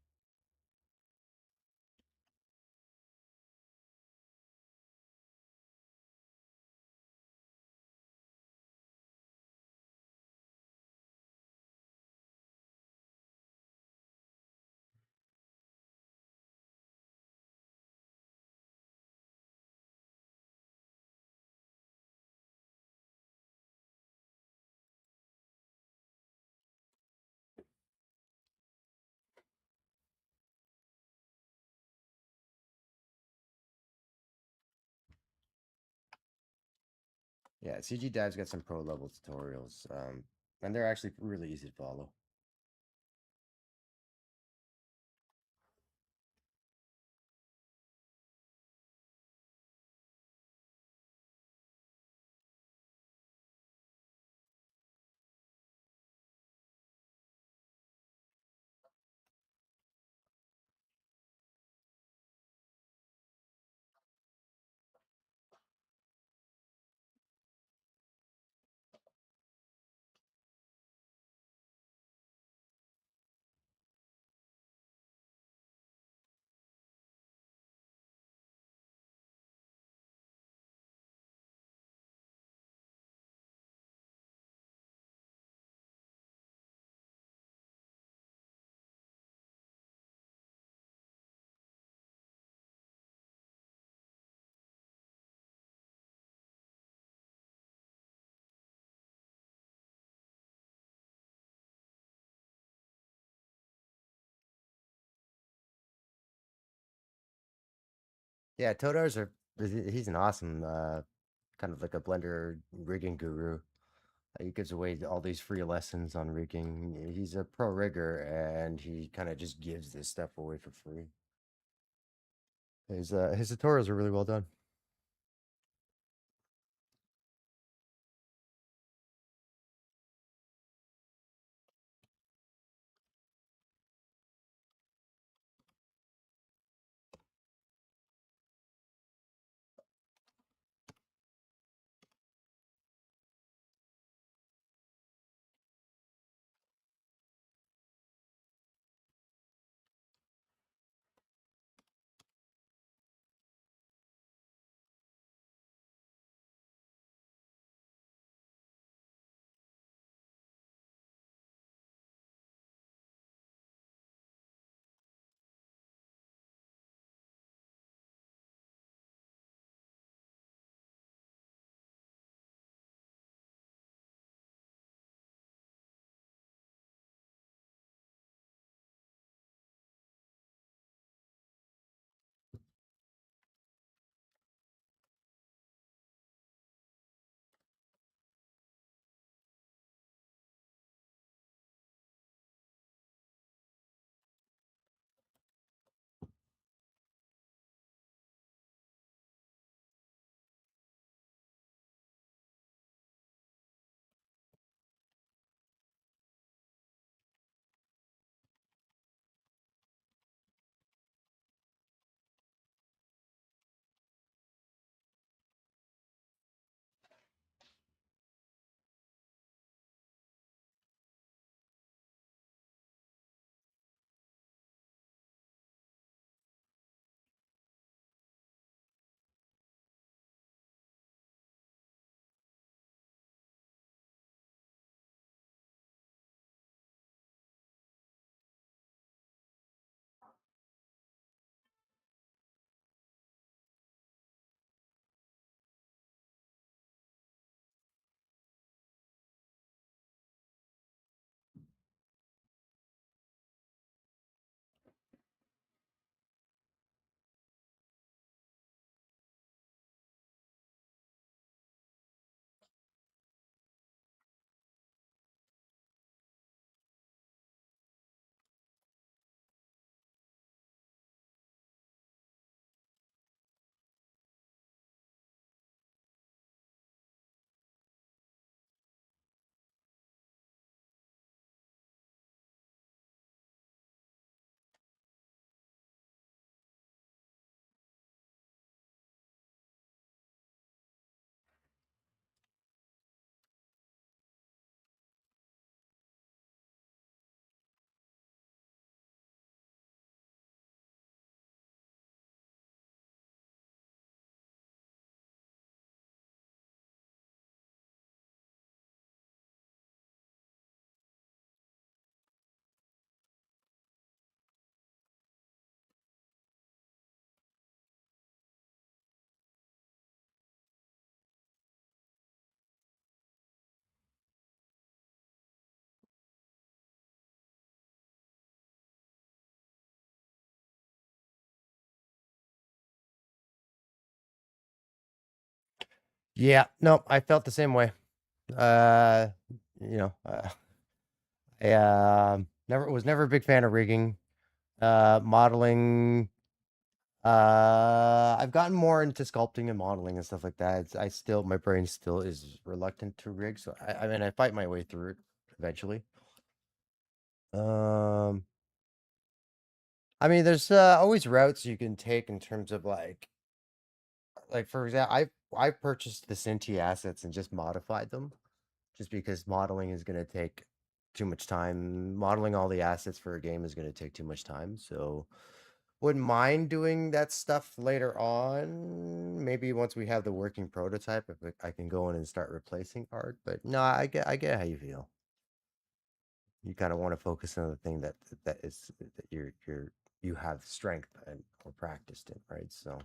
Yeah, CG Dive's got some pro level tutorials, and they're actually really easy to follow. Yeah, Todars are he's an awesome kind of like a blender rigging guru. He gives away all these free lessons on rigging. He's a pro rigger and he kind of just gives this stuff away for free. His tutorials are really well done. Yeah, no, I felt the same way. Uh, I never was never a big fan of rigging. Modeling. I've gotten more into sculpting and modeling and stuff like that. I still, my brain still is reluctant to rig, so I mean, I fight my way through it eventually. Um, I mean, there's always routes you can take in terms of like for example, I purchased the Cinti assets and just modified them, just because modeling is going to take too much time. Modeling all the assets for a game is going to take too much time, so wouldn't mind doing that stuff later on. Maybe once we have the working prototype, if I can go in and start replacing art. But no, I get how you feel. You kind of want to focus on the thing that you have strength and or practiced in, right? So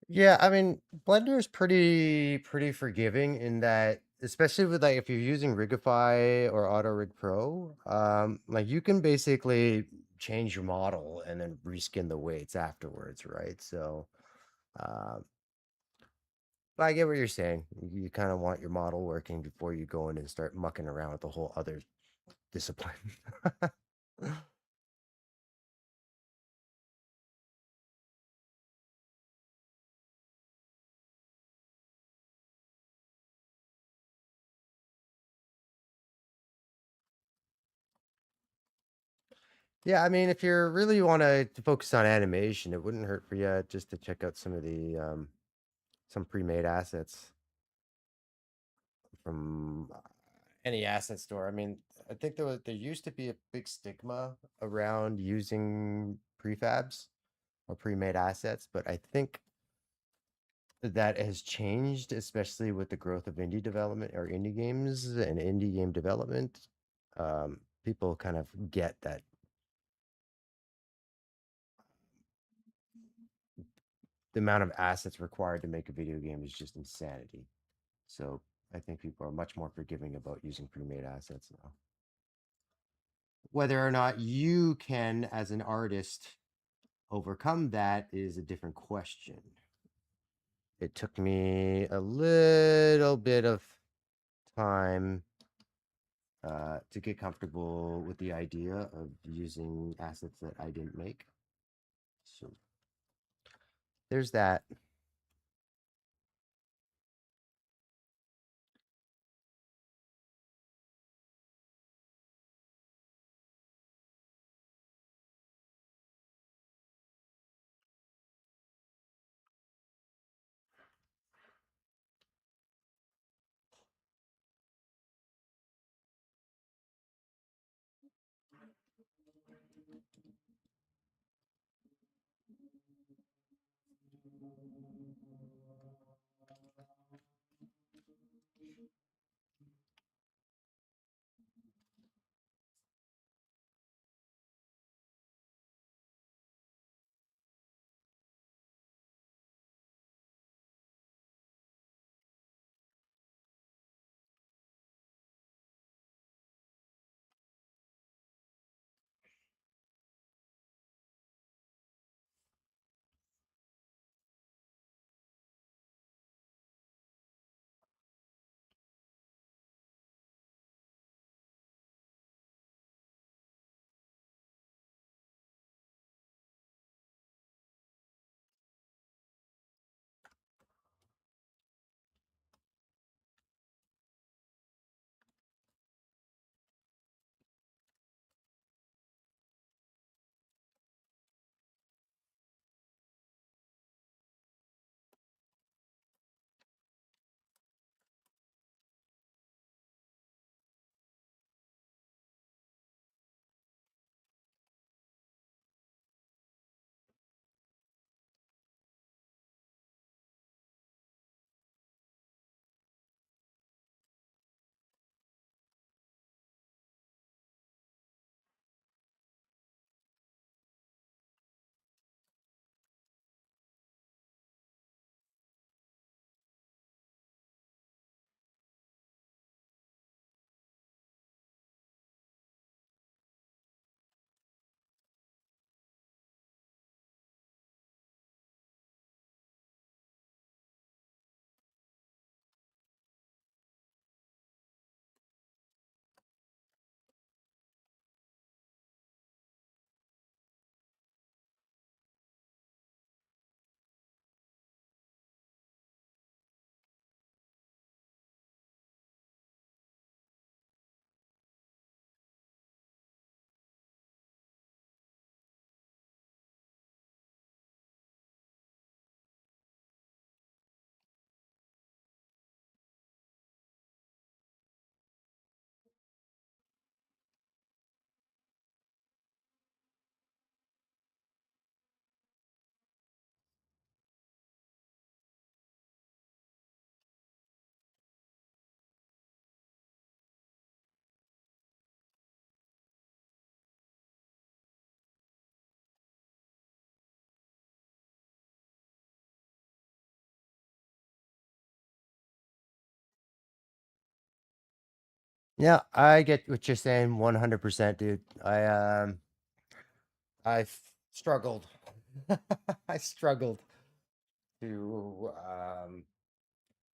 yeah, I mean, Blender is pretty forgiving in that, especially with like if you're using Rigify or Auto Rig Pro, like you can basically change your model and then reskin the weights afterwards, right? So, um, but I get what you're saying. You kind of want your model working before you go in and start mucking around with the whole other discipline. Yeah, I mean, if you really want to focus on animation, it wouldn't hurt for you just to check out some of the some pre-made assets from any asset store. I mean, I think there used to be a big stigma around using prefabs or pre-made assets, but I think that has changed, especially with the growth of indie development or indie games and indie game development. People kind of get that the amount of assets required to make a video game is just insanity. So I think people are much more forgiving about using pre-made assets now. Whether or not you can, as an artist, overcome that is a different question. It took me a little bit of time to get comfortable with the idea of using assets that I didn't make. So there's that. Yeah, I get what you're saying 100%, dude. I've struggled. I struggled to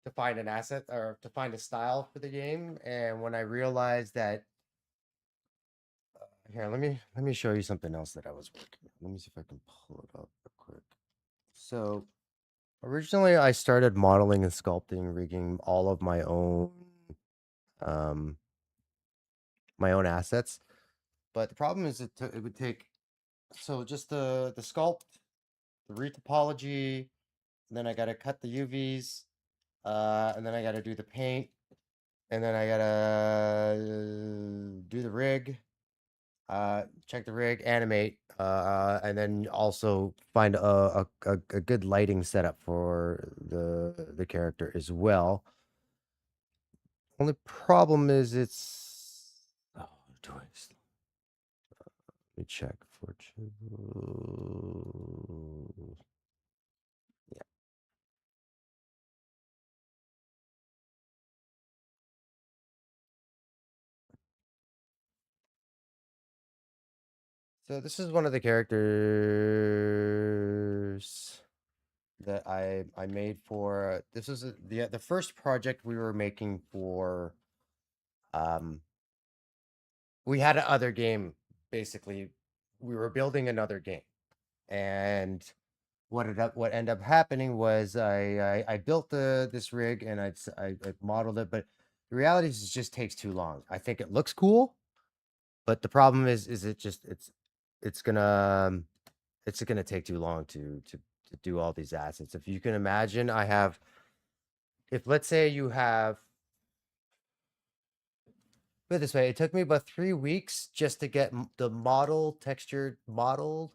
to find an asset or to find a style for the game, and when I realized that here, let me show you something else that I was working on. Let me see if I can pull it up real quick. So originally I started modeling and sculpting, rigging all of um my own assets. But the problem is it would take so just the sculpt, the retopology, then I gotta cut the UVs, and then I gotta do the paint, and then I gotta do the rig, check the rig, animate, and then also find a good lighting setup for the character as well. Only problem is oh, do I let me check for yeah. So this is one of the characters that I made for this is the first project we were making for um we had another game. Basically, we were building another game, and what ended up happening was I built this rig and I modeled it, but the reality is it just takes too long. I think it looks cool, but the problem is it's gonna it's gonna take too long to do all these assets. If you can imagine, if let's say you have, put it this way, it took me about 3 weeks just to get the model textured modeled,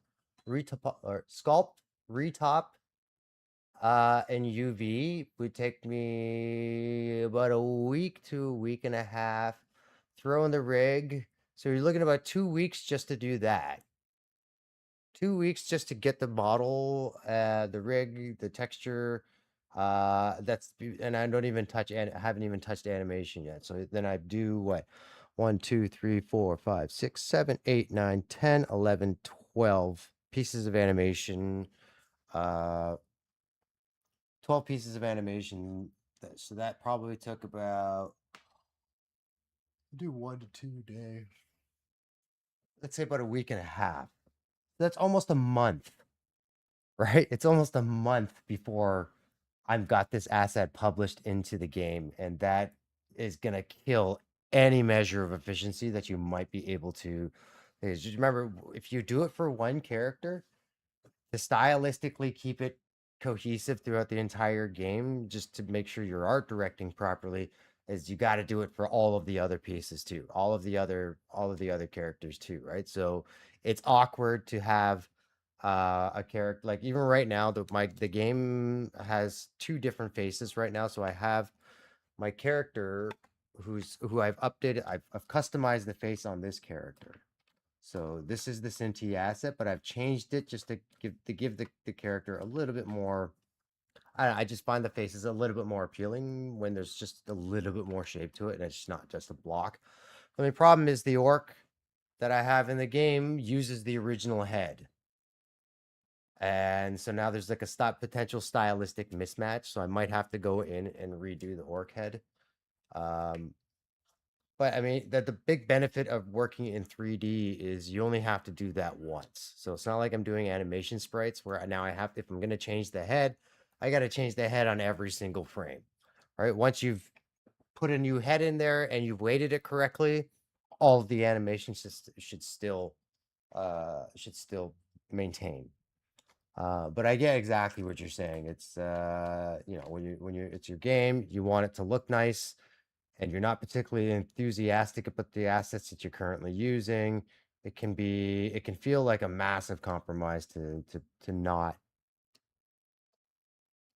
retop or sculpt, retop, in UV would take me about a week to a week and a half. Throw in the rig. So you're looking at about 2 weeks just to do that. 2 weeks just to get the model, the rig, the texture. And I don't even touch, and I haven't even touched animation yet. So then I do what? 1, 2, 3, 4, 5, 6, 7, 8, 9, 10, 11, 12 pieces of animation. 12 pieces of animation. So that probably took about, do 1 to 2 days. Let's say about a week and a half. That's almost a month, right? It's almost a month before I've got this asset published into the game, and that is gonna kill any measure of efficiency that you might be able to. Just remember, if you do it for one character, to stylistically keep it cohesive throughout the entire game, just to make sure you're art directing properly, is you got to do it for all of the other pieces too, all of the other characters too, right? So it's awkward to have a character like, even right now, the game has two different faces right now. So I have my character who I've updated, I've customized the face on this character. So this is the Cinti asset, but I've changed it just to give the character a little bit more. I just find the faces a little bit more appealing when there's just a little bit more shape to it, and it's not just a block. The only problem is the orc that I have in the game uses the original head. And so now there's like a potential stylistic mismatch. So I might have to go in and redo the orc head. Um, But I mean, that the big benefit of working in 3D is you only have to do that once. So it's not like I'm doing animation sprites where now I have, if I'm going to change the head, I got to change the head on every single frame. Right? Once you've put a new head in there and you've weighted it correctly, all of the animations should still maintain. But I get exactly what you're saying. It's it's your game, you want it to look nice, and you're not particularly enthusiastic about the assets that you're currently using, it can feel like a massive compromise to not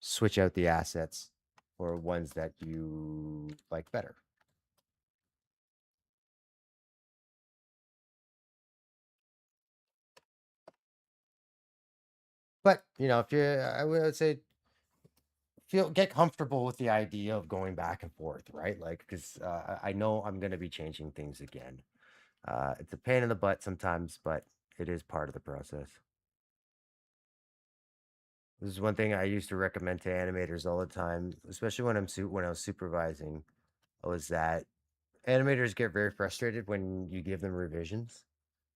switch out the assets for ones that you like better. But if you I would say get comfortable with the idea of going back and forth, right? Like, because I know I'm going to be changing things again. It's a pain in the butt sometimes, but it is part of the process. This is one thing I used to recommend to animators all the time, especially when I was supervising, was that animators get very frustrated when you give them revisions,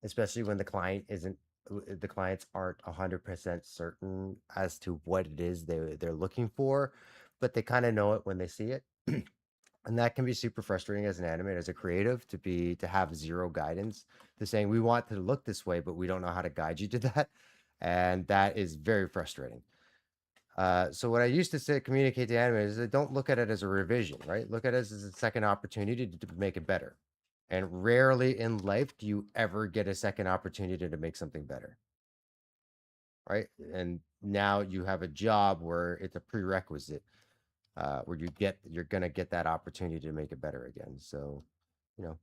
especially when the clients aren't 100% certain as to what it is they're looking for, but they kind of know it when they see it. And that can be super frustrating as an animator, as a creative, to have zero guidance, to saying we want to look this way, but we don't know how to guide you to that. And that is very frustrating. So what I used to say, communicate to animators, is that don't look at it as a revision, right? Look at it as a second opportunity to make it better. And rarely in life do you ever get a second opportunity to make something better, right? And now you have a job where it's a prerequisite, where you're gonna get that opportunity to make it better again. So, you know,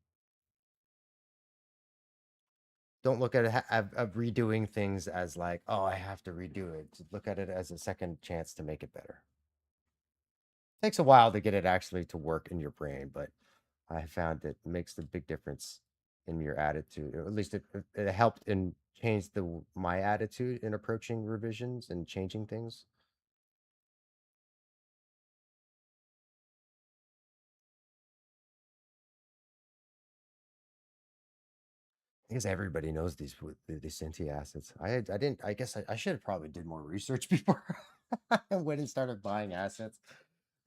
don't look at it of redoing things as like, oh, I have to redo it. Look at it as a second chance to make it better. Takes a while to get it actually to work in your brain, but I found it makes the big difference in your attitude, or at least it helped and changed my attitude in approaching revisions and changing things. Because everybody knows these Cinti assets. I didn't. I guess I should have probably did more research before I went and started buying assets.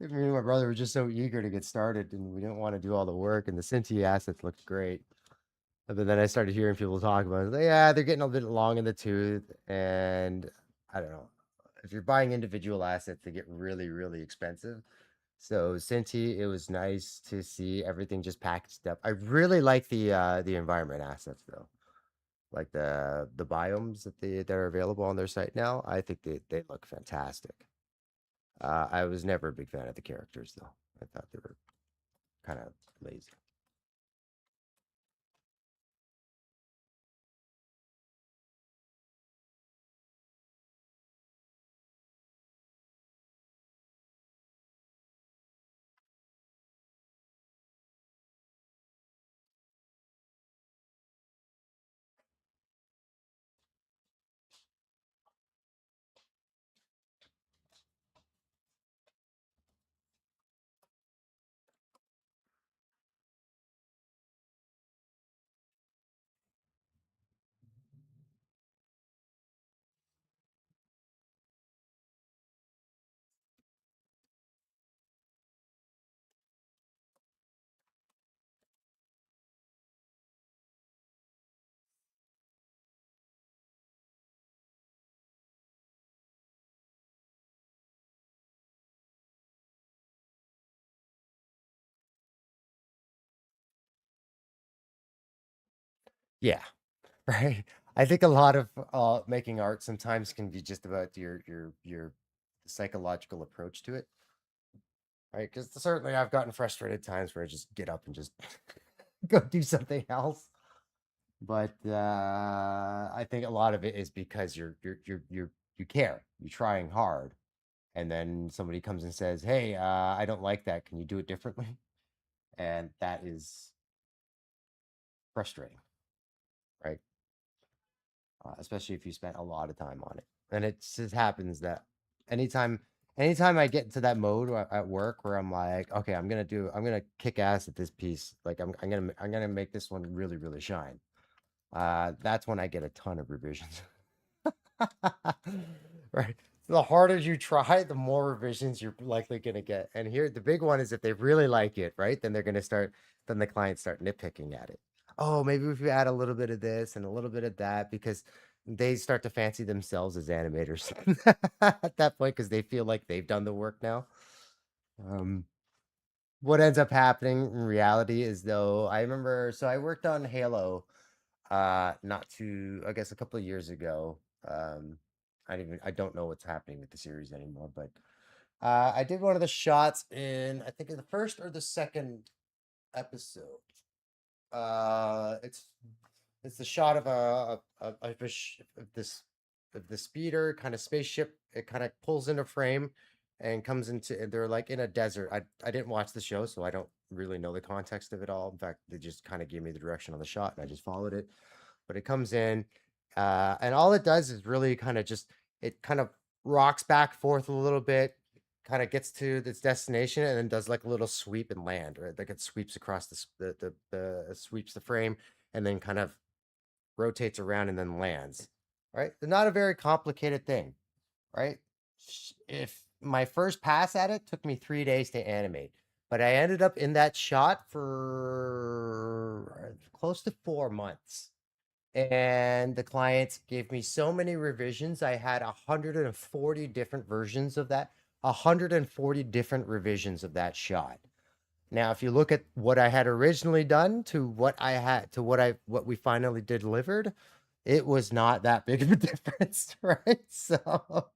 Me and my brother were just so eager to get started, and we didn't want to do all the work. And the Cinti assets looked great. But then I started hearing people talk about it. Like, yeah, they're getting a bit long in the tooth, and I don't know. If you're buying individual assets, they get really, really expensive. So Cinti, it was nice to see everything just packaged up. I really like the environment assets though, like the biomes that are available on their site now. I think they look fantastic. I was never a big fan of the characters though. I thought they were kind of lazy. Yeah, right. I think a lot of making art sometimes can be just about your psychological approach to it, right? Because certainly I've gotten frustrated times where I just get up and just go do something else. But I think a lot of it is because you care, you're trying hard, and then somebody comes and says, "Hey, I don't like that. Can you do it differently?" And that is frustrating, right? Especially if you spent a lot of time on it. And it just happens that anytime anytime I get into that mode at work where I'm like, okay, I'm gonna kick ass at this piece. Like I'm gonna make this one really, really shine. That's when I get a ton of revisions. Right. The harder you try, the more revisions you're likely going to get. And here, the big one is if they really like it, right? Then they're going to start, then the clients start nitpicking at it. Oh, maybe if we add a little bit of this and a little bit of that, because they start to fancy themselves as animators at that point because they feel like they've done the work now. Um, what ends up happening in reality is though, I remember, so I worked on Halo not too, I guess a couple of years ago. Um, I don't know what's happening with the series anymore, but I did one of the shots in, I think in the first or the second episode. It's the shot of of this of the speeder kind of spaceship. It kind of pulls into frame and comes into. And they're like in a desert. I didn't watch the show, so I don't really know the context of it all. In fact, they just kind of gave me the direction on the shot, and I just followed it. But it comes in, and all it does is really kind of just it kind of rocks back forth a little bit, kind of gets to its destination, and then does like a little sweep and land, right? Like it sweeps across the sweeps the frame, and then kind of rotates around and then lands. Right? Not a very complicated thing, right? If my first pass at it took me 3 days to animate, but I ended up in that shot for close to 4 months and the clients gave me so many revisions. I had 140 different versions of that, 140 different revisions of that shot. Now, if you look at what I had originally done to what I had to what we finally delivered, it was not that big of a difference, right? So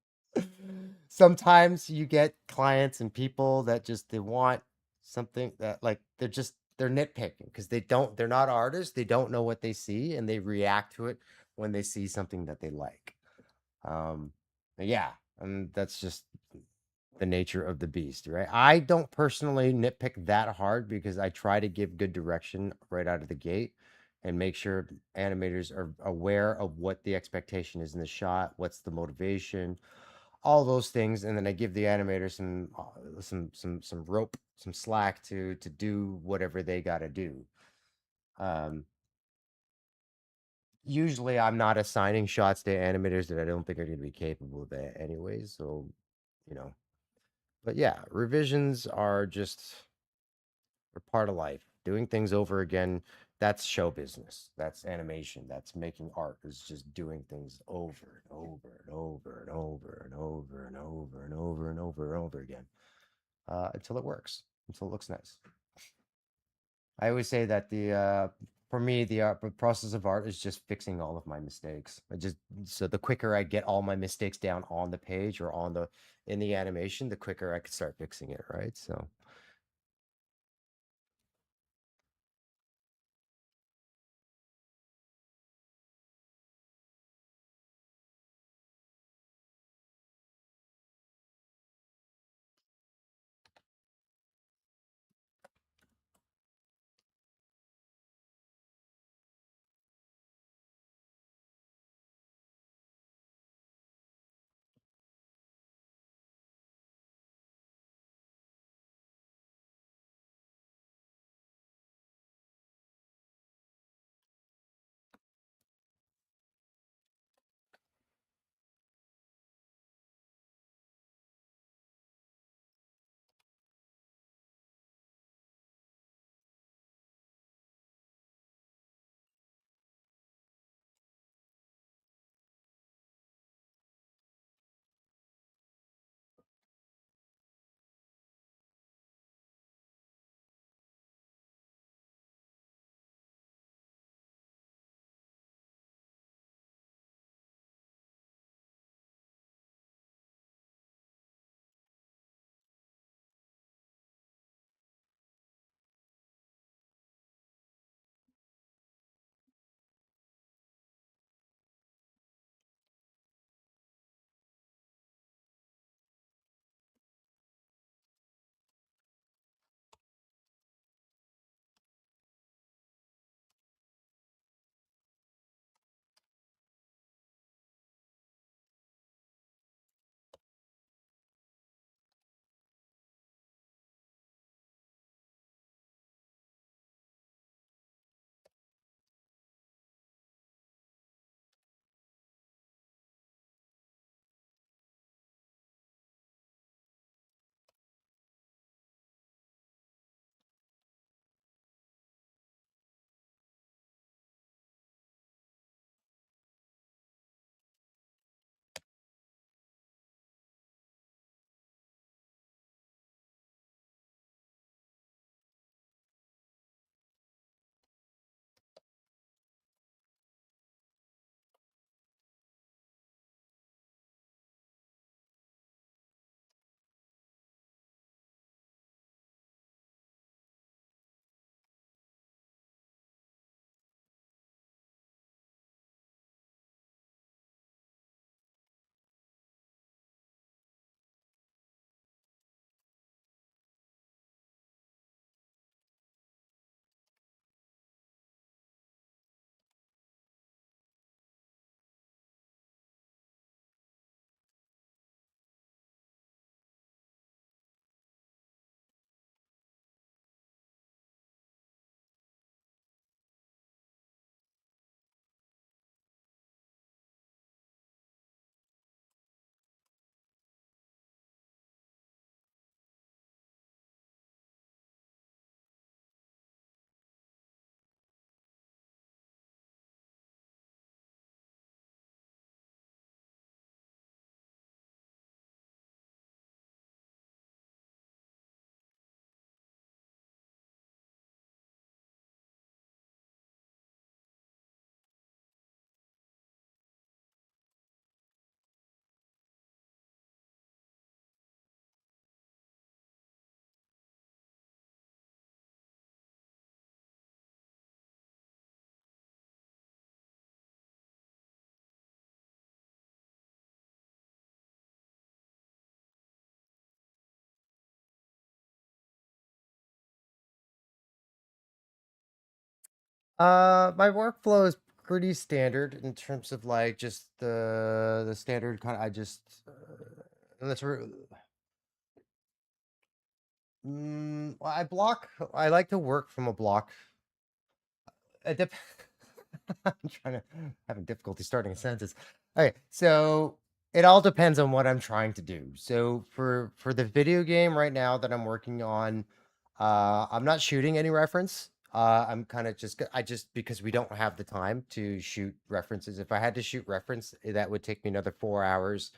sometimes you get clients and people that just they want something that like they're nitpicking because they're not artists, they don't know what they see and they react to it when they see something that they like. Um yeah, and that's just the nature of the beast, right? I don't personally nitpick that hard because I try to give good direction right out of the gate and make sure animators are aware of what the expectation is in the shot, what's the motivation, all those things, and then I give the animator some rope, some slack to do whatever they got to do. Um, usually I'm not assigning shots to animators that I don't think are going to be capable of that anyways. So, you know, but yeah, revisions are just a part of life. Doing things over again, that's show business. That's animation. That's making art. Is just doing things over and over and over and over and over and over and over and over and over again until it works, until it looks nice. I always say that for me, the process of art is just fixing all of my mistakes. So the quicker I get all my mistakes down on the page or in the animation, the quicker I can start fixing it, right? So, my workflow is pretty standard in terms of like just the standard kind. I just let's re- well, I block. I like to work from a block. It dep- I'm trying to having difficulty starting a sentence. Okay, so it all depends on what I'm trying to do. So for the video game right now that I'm working on, I'm not shooting any reference. I'm kind of I just because we don't have the time to shoot references. If I had to shoot reference, that would take me another 4 hours.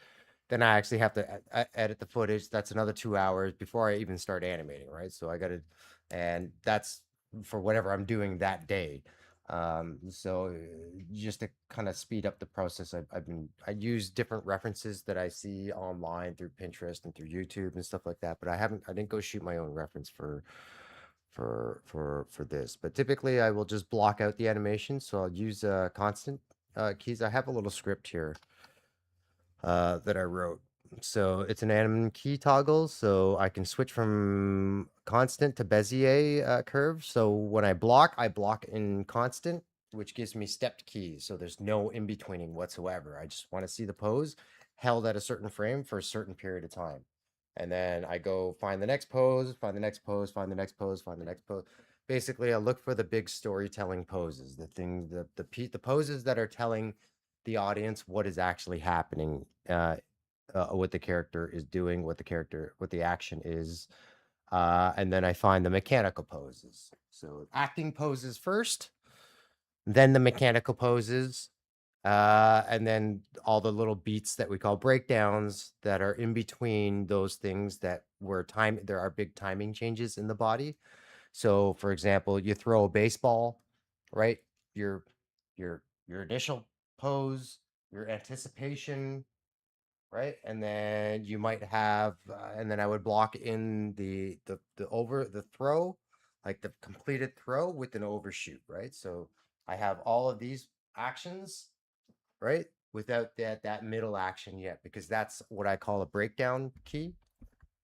Then I actually have to edit the footage. That's another 2 hours before I even start animating, right? So I got to, and that's for whatever I'm doing that day. So just to kind of speed up the process, I use different references that I see online through Pinterest and through YouTube and stuff like that. But I didn't go shoot my own reference for this. But typically I will just block out the animation. So I'll use constant keys. I have a little script here that I wrote. So it's an anim key toggle, so I can switch from constant to Bezier curve. So when I block in constant, which gives me stepped keys. So there's no in-betweening whatsoever. I just want to see the pose held at a certain frame for a certain period of time. And then I go find the next pose, find the next pose, find the next pose, find the next pose. Basically, I look for the big storytelling poses, the poses that are telling the audience what is actually happening, what the character is doing, what the action is, and then I find the mechanical poses. So acting poses first, then the mechanical poses, and then all the little beats that we call breakdowns that are in between those things that were time. There are big timing changes in the body. So, for example, you throw a baseball, right? Your your initial pose, your anticipation, right? And then you might have, and then I would block in the throw, like the completed throw with an overshoot, right? So I have all of these actions, right? Without that middle action yet, because that's what I call a breakdown key,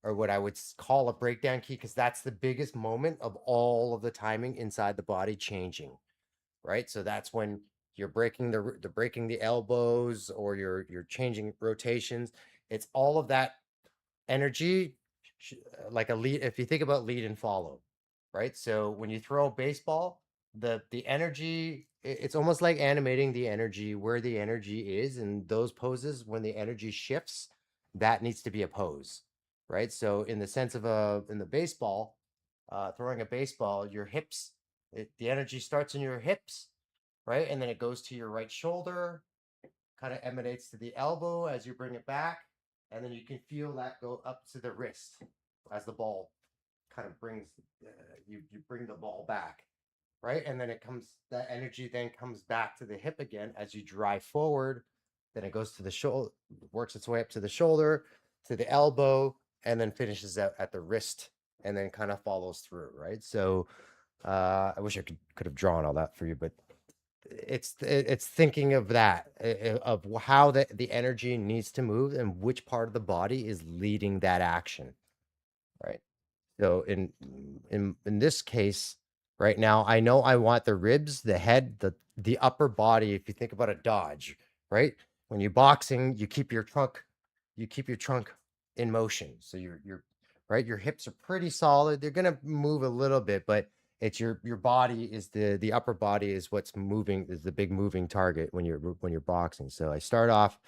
or what I would call a breakdown key, because that's the biggest moment of all of the timing inside the body changing, right? So that's when you're breaking the breaking the elbows, or you're changing rotations. It's all of that energy, like a lead. If you think about lead and follow, right? So when you throw a baseball, the energy, it's almost like animating the energy where the energy is in those poses. When the energy shifts, that needs to be a pose, right? So in the sense of in the baseball, throwing a baseball, your hips, the energy starts in your hips, right? And then it goes to your right shoulder, kind of emanates to the elbow as you bring it back, and then you can feel that go up to the wrist as the ball kind of brings you bring the ball back, right? And then that energy then comes back to the hip again as you drive forward. Then it goes to the shoulder, works its way up to the shoulder, to the elbow, and then finishes out at the wrist, and then kind of follows through, right? So I wish I could have drawn all that for you, but it's thinking of that, of how the energy needs to move and which part of the body is leading that action, right? So in this case, right now, I know I want the ribs, the head, the upper body. If you think about a dodge, right? When you're boxing, you keep your trunk in motion. So you're right. Your hips are pretty solid. They're gonna move a little bit, but it's your body is the upper body is what's moving, is the big moving target when you're boxing. So I start off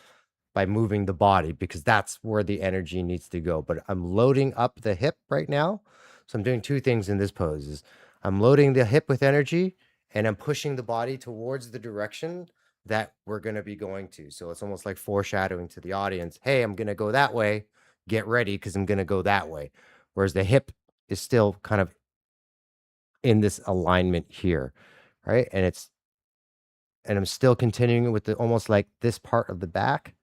by moving the body because that's where the energy needs to go. But I'm loading up the hip right now. So I'm doing two things in this pose is I'm loading the hip with energy, and I'm pushing the body towards the direction that we're going to be going to. So it's almost like foreshadowing to the audience, hey, I'm going to go that way. Get ready because I'm going to go that way. Whereas the hip is still kind of in this alignment here, right? And I'm still continuing with the almost like this part of the back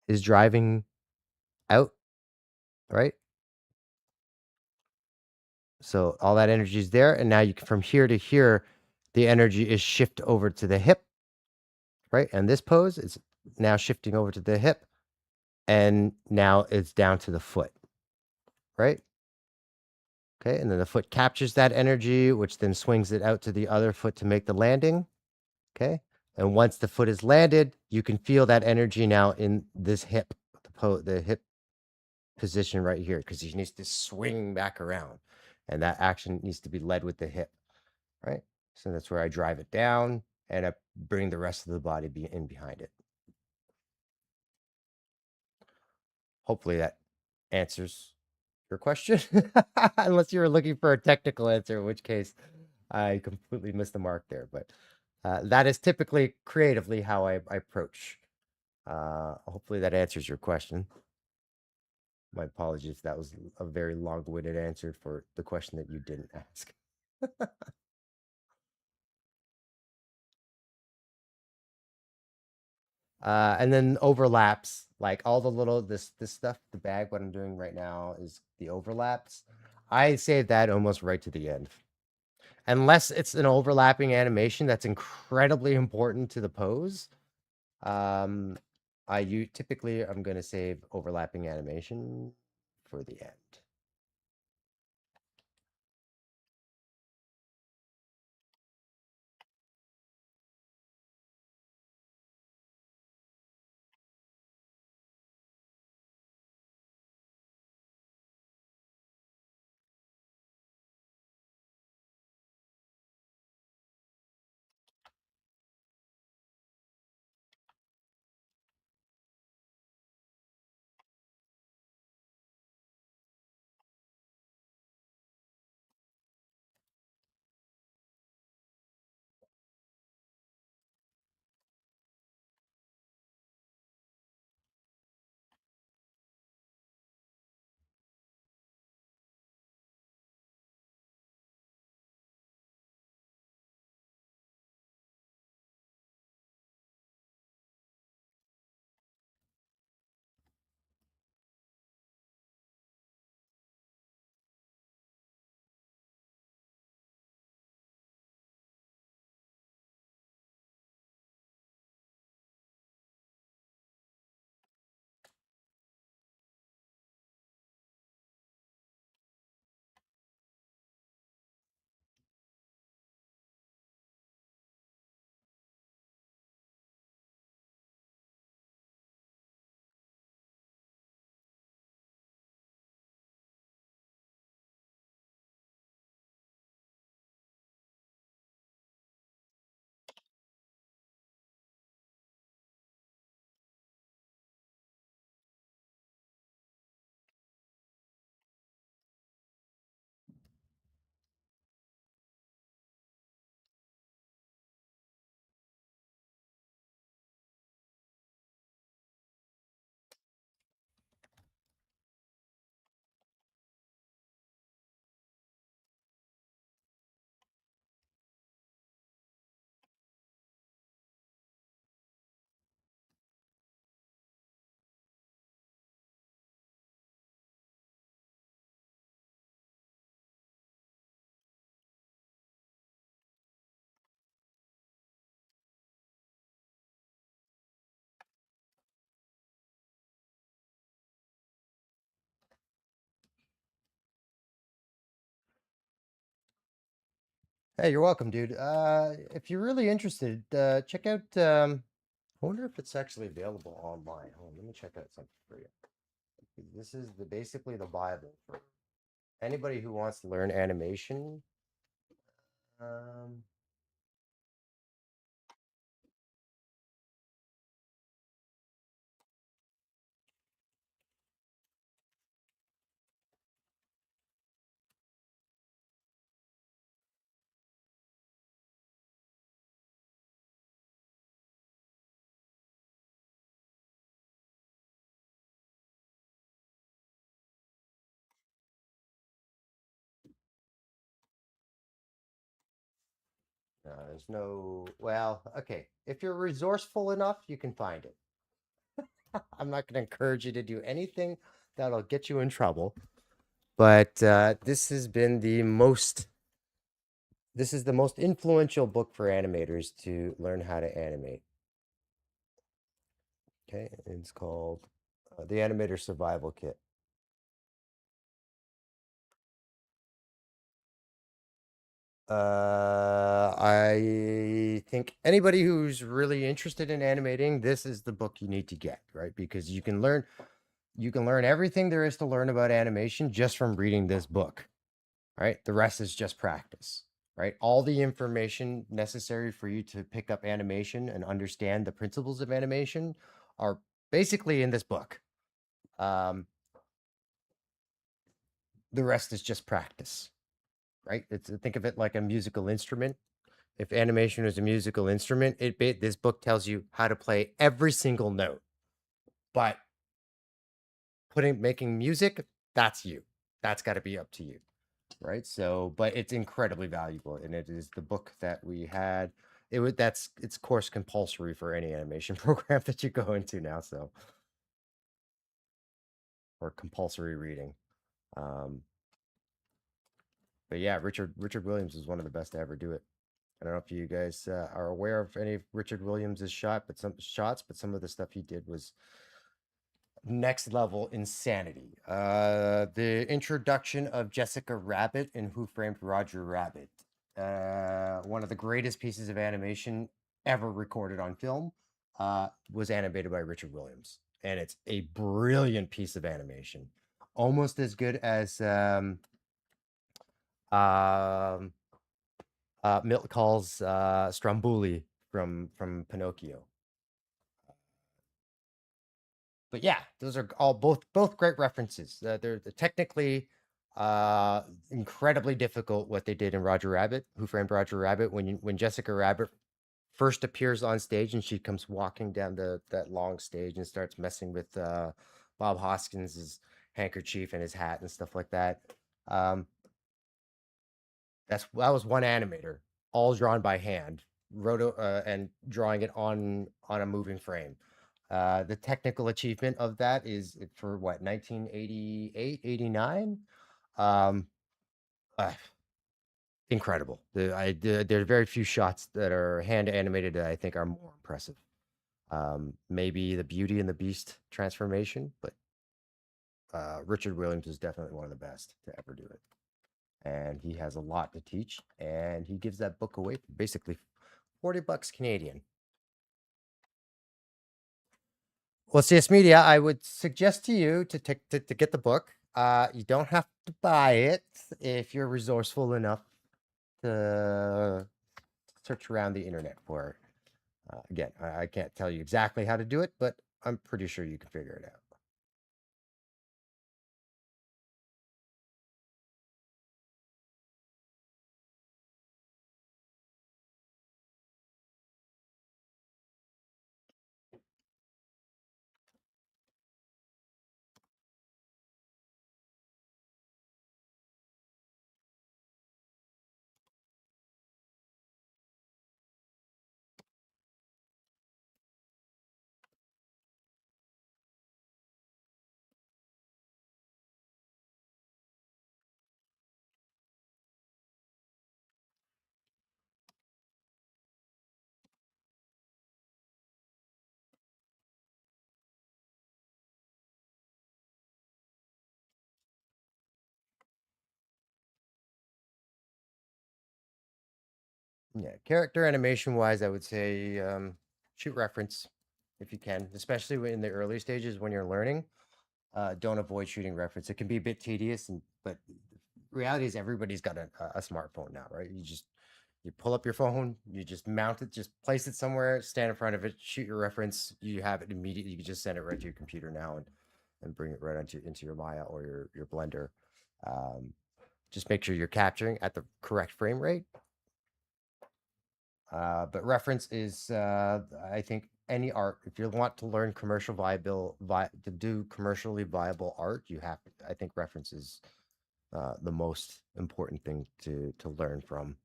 is driving out, right? So all that energy is there, and now you can, from here to here, the energy is shift over to the hip, right? And this pose is now shifting over to the hip, and now it's down to the foot, right? Okay, and then the foot captures that energy, which then swings it out to the other foot to make the landing. Okay, and once the foot is landed, you can feel that energy now in this hip, the hip position right here, because he needs to swing back around, and that action needs to be led with the hip, right? So that's where I drive it down. and I bring the rest of the body in behind it. Hopefully that answers your question, unless you were looking for a technical answer, in which case I completely missed the mark there. But that is typically creatively how I approach. Hopefully that answers your question. My apologies. That was a very long-winded answer for the question that you didn't ask. And then overlaps, like all the little this stuff, the bag, what I'm doing right now is the overlaps. I save that almost right to the end. Unless it's an overlapping animation that's incredibly important to the pose. Typically I'm gonna save overlapping animation for the end. Hey, you're welcome, dude. If you're really interested, check out. I wonder if it's actually available online. Hold on, let me check out something for you. This is basically the Bible for anybody who wants to learn animation. Um, there's no. Well, okay. If you're resourceful enough, you can find it. I'm not going to encourage you to do anything that'll get you in trouble. But this has been the most. This is the most influential book for animators to learn how to animate. Okay, it's called The Animator Survival Kit. I think anybody who's really interested in animating, this is the book you need to get, right? Because you can learn everything there is to learn about animation just from reading this book, right? The rest is just practice. right? All the information necessary for you to pick up animation and understand the principles of animation are basically in this book. Um, the rest is just practice, right? Think of it like a musical instrument. If animation is a musical instrument, this book tells you how to play every single note. But making music, that's you. That's got to be up to you, right? So, but it's incredibly valuable, and it is the book that we had. It's course compulsory for any animation program that you go into now. So, or compulsory reading. Um, but yeah, Richard Williams is one of the best to ever do it. I don't know if you guys are aware of any of Richard Williams's but some of the stuff he did was next level insanity. The introduction of Jessica Rabbit in Who Framed Roger Rabbit. One of the greatest pieces of animation ever recorded on film, was animated by Richard Williams. And it's a brilliant piece of animation. Almost as good as um, Milt calls Stromboli from Pinocchio. But yeah, those are all both great references. They're technically incredibly difficult what they did in Roger Rabbit, Who Framed Roger Rabbit, when Jessica Rabbit first appears on stage and she comes walking down that long stage and starts messing with Bob Hoskins's handkerchief and his hat and stuff like that. Um, that was one animator, all drawn by hand, and drawing it on a moving frame. The technical achievement of that is for what, 1988, 89. Um, uh, Incredible. There are very few shots that are hand animated that I think are more impressive. Maybe the Beauty and the Beast transformation, but Richard Williams is definitely one of the best to ever do it. And he has a lot to teach, and he gives that book away for basically 40 bucks Canadian. Well, CS Media, I would suggest to you to get the book. You don't have to buy it if you're resourceful enough to search around the internet for it. Again, I can't tell you exactly how to do it, but I'm pretty sure you can figure it out. Yeah, character animation wise, I would say shoot reference if you can, especially in the early stages when you're learning. Don't avoid shooting reference. It can be a bit tedious, but reality is everybody's got a smartphone now, right? You pull up your phone, you just mount it, just place it somewhere, stand in front of it, shoot your reference. You have it immediately. You can just send it right to your computer now and bring it right into your Maya or your Blender. Um, just make sure you're capturing at the correct frame rate. But reference is, I think, any art. If you want to learn to do commercially viable art, you have. I think reference is the most important thing to learn from.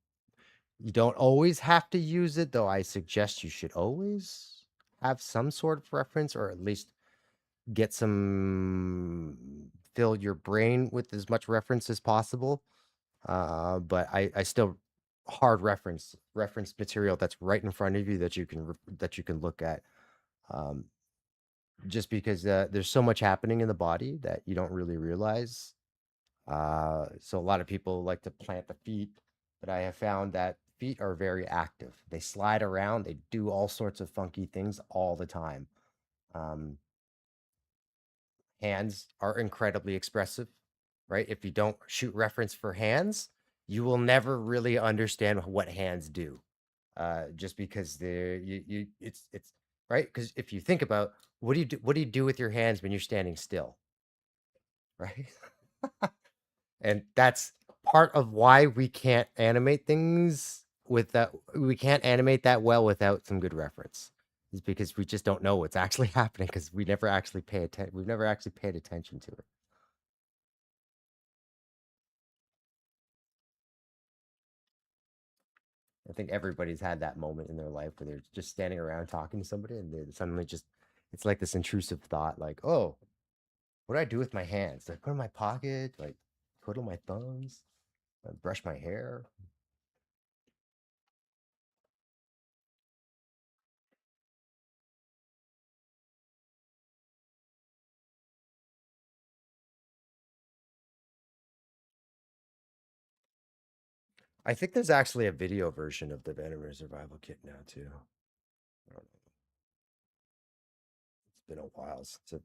You don't always have to use it, though. I suggest you should always have some sort of reference, or at least get some fill your brain with as much reference as possible. But I still hard reference material that's right in front of you that you can look at. Um, just because there's so much happening in the body that you don't really realize. So a lot of people like to plant the feet, but I have found that feet are very active. They slide around, they do all sorts of funky things all the time. Um, Hands are incredibly expressive, right? If you don't shoot reference for hands, you will never really understand what hands do. Just because it's right. Because if you think about what do you do with your hands when you're standing still, right? And that's part of why we can't animate things with that. We can't animate that well without some good reference. Is because we just don't know what's actually happening because we never actually pay attention. We've never actually paid attention to it. I think everybody's had that moment in their life where they're just standing around talking to somebody and they suddenly just, it's like this intrusive thought, like, oh, what do I do with my hands? Do I put them in my pocket? Like, twiddle my thumbs? Brush my hair? I think there's actually a video version of the Venom Survival Kit now too. I don't know. It's been a while since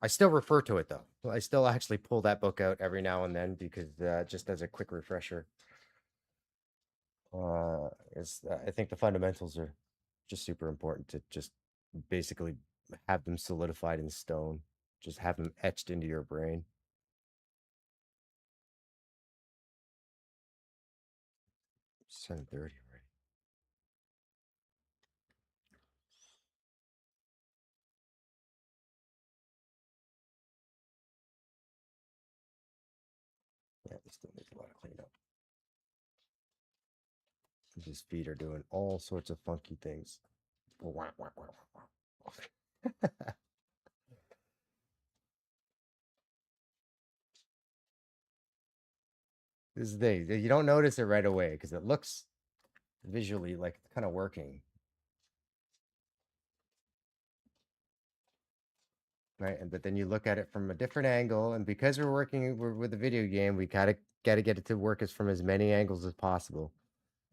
I still refer to it though. I still actually pull that book out every now and then because just as a quick refresher. I think the fundamentals are just super important to just basically have them solidified in stone, just have them etched into your brain. 7:30 already. Yeah, it still needs a lot of cleanup. His feet are doing all sorts of funky things. This is the thing. You don't notice it right away because it looks visually like it's kind of working, right? And but then you look at it from a different angle, and because we're with a video game, we gotta get it to work as from as many angles as possible.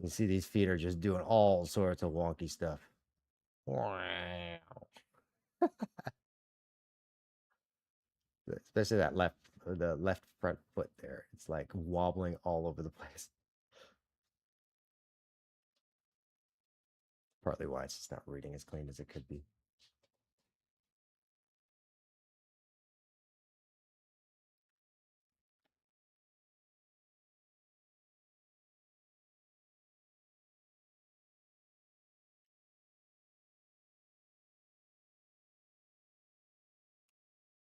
You see these feet are just doing all sorts of wonky stuff. Wow. Especially the left front foot there. It's like wobbling all over the place. Partly why it's just not reading as clean as it could be.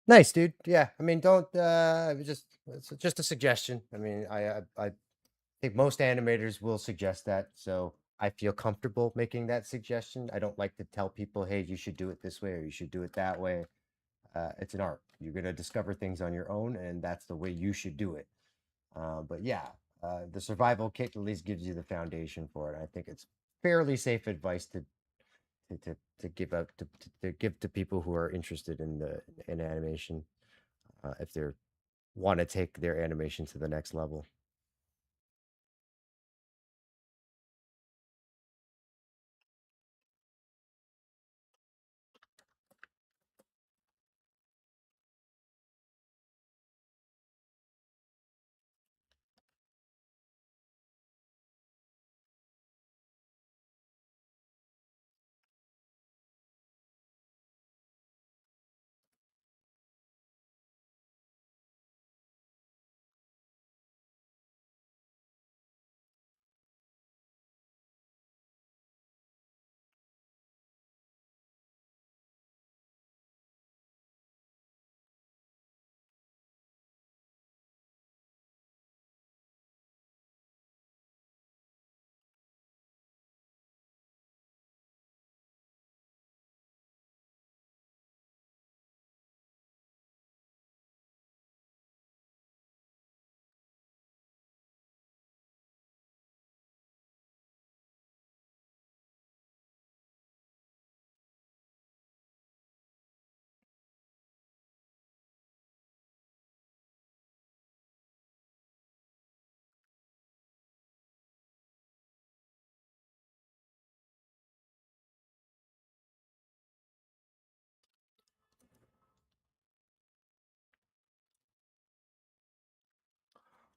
Nice, dude. Yeah, I mean, don't it's just a suggestion. I mean, I think most animators will suggest that, so I feel comfortable making that suggestion. I don't like to tell people, "Hey, you should do it this way or you should do it that way." It's an art. You're gonna discover things on your own, and that's the way you should do it. But yeah, the survival kit at least gives you the foundation for it. I think it's fairly safe advice to give out to give to people who are interested in animation if they want to take their animation to the next level.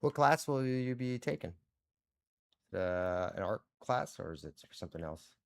What class will you be taking? an art class or is it something else?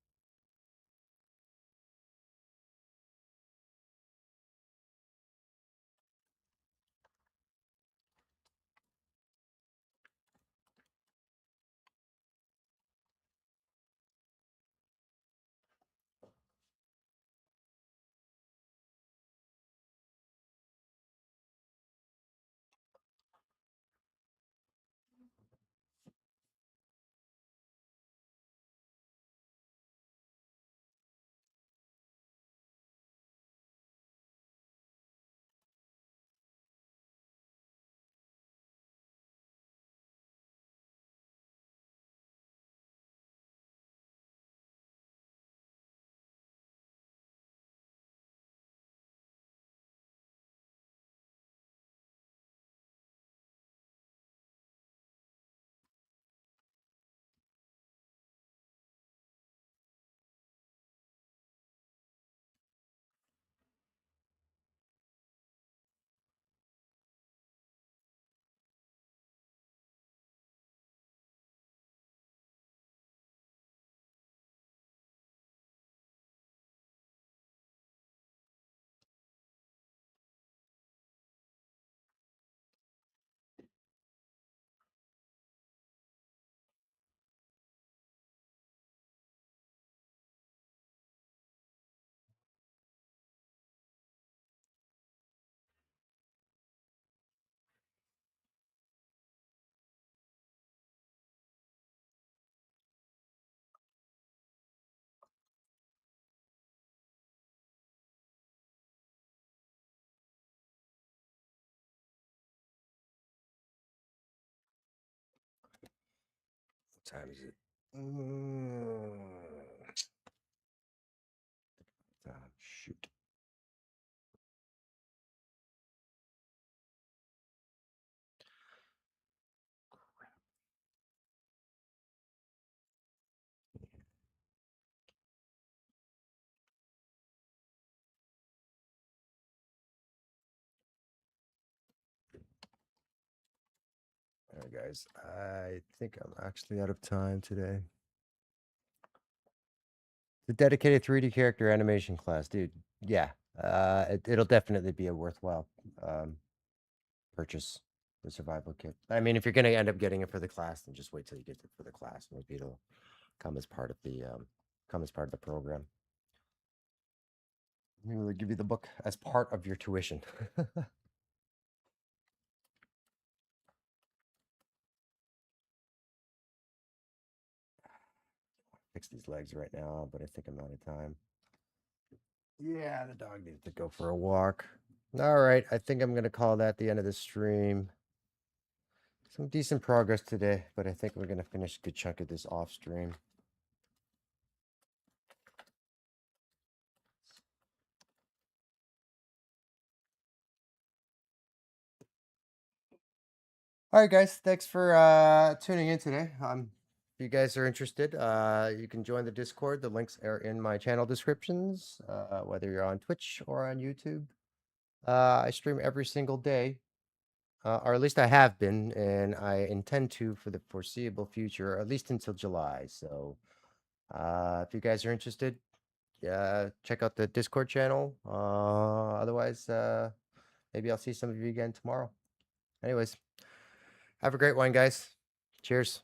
What time is it? Shoot. All right, guys. I think I'm actually out of time today. The dedicated 3D character animation class, dude. Yeah. It'll definitely be a worthwhile purchase, the survival kit. I mean, if you're gonna end up getting it for the class, then just wait till you get it for the class. Maybe it'll come as part of the program. Maybe they'll give you the book as part of your tuition. Fix these legs right now, but I think I'm out of time. Yeah, the dog needs to go for a walk. All right, I think I'm gonna call that the end of the stream. Some decent progress today, but I think we're gonna finish a good chunk of this off stream. All right, guys, thanks for tuning in today. If you guys are interested, you can join the Discord. The links are in my channel descriptions, whether you're on Twitch or on YouTube. I stream every single day, or at least I have been, and I intend to for the foreseeable future, at least until July. So, if you guys are interested, check out the Discord channel. Otherwise, maybe I'll see some of you again tomorrow. Anyways, have a great one, guys. Cheers.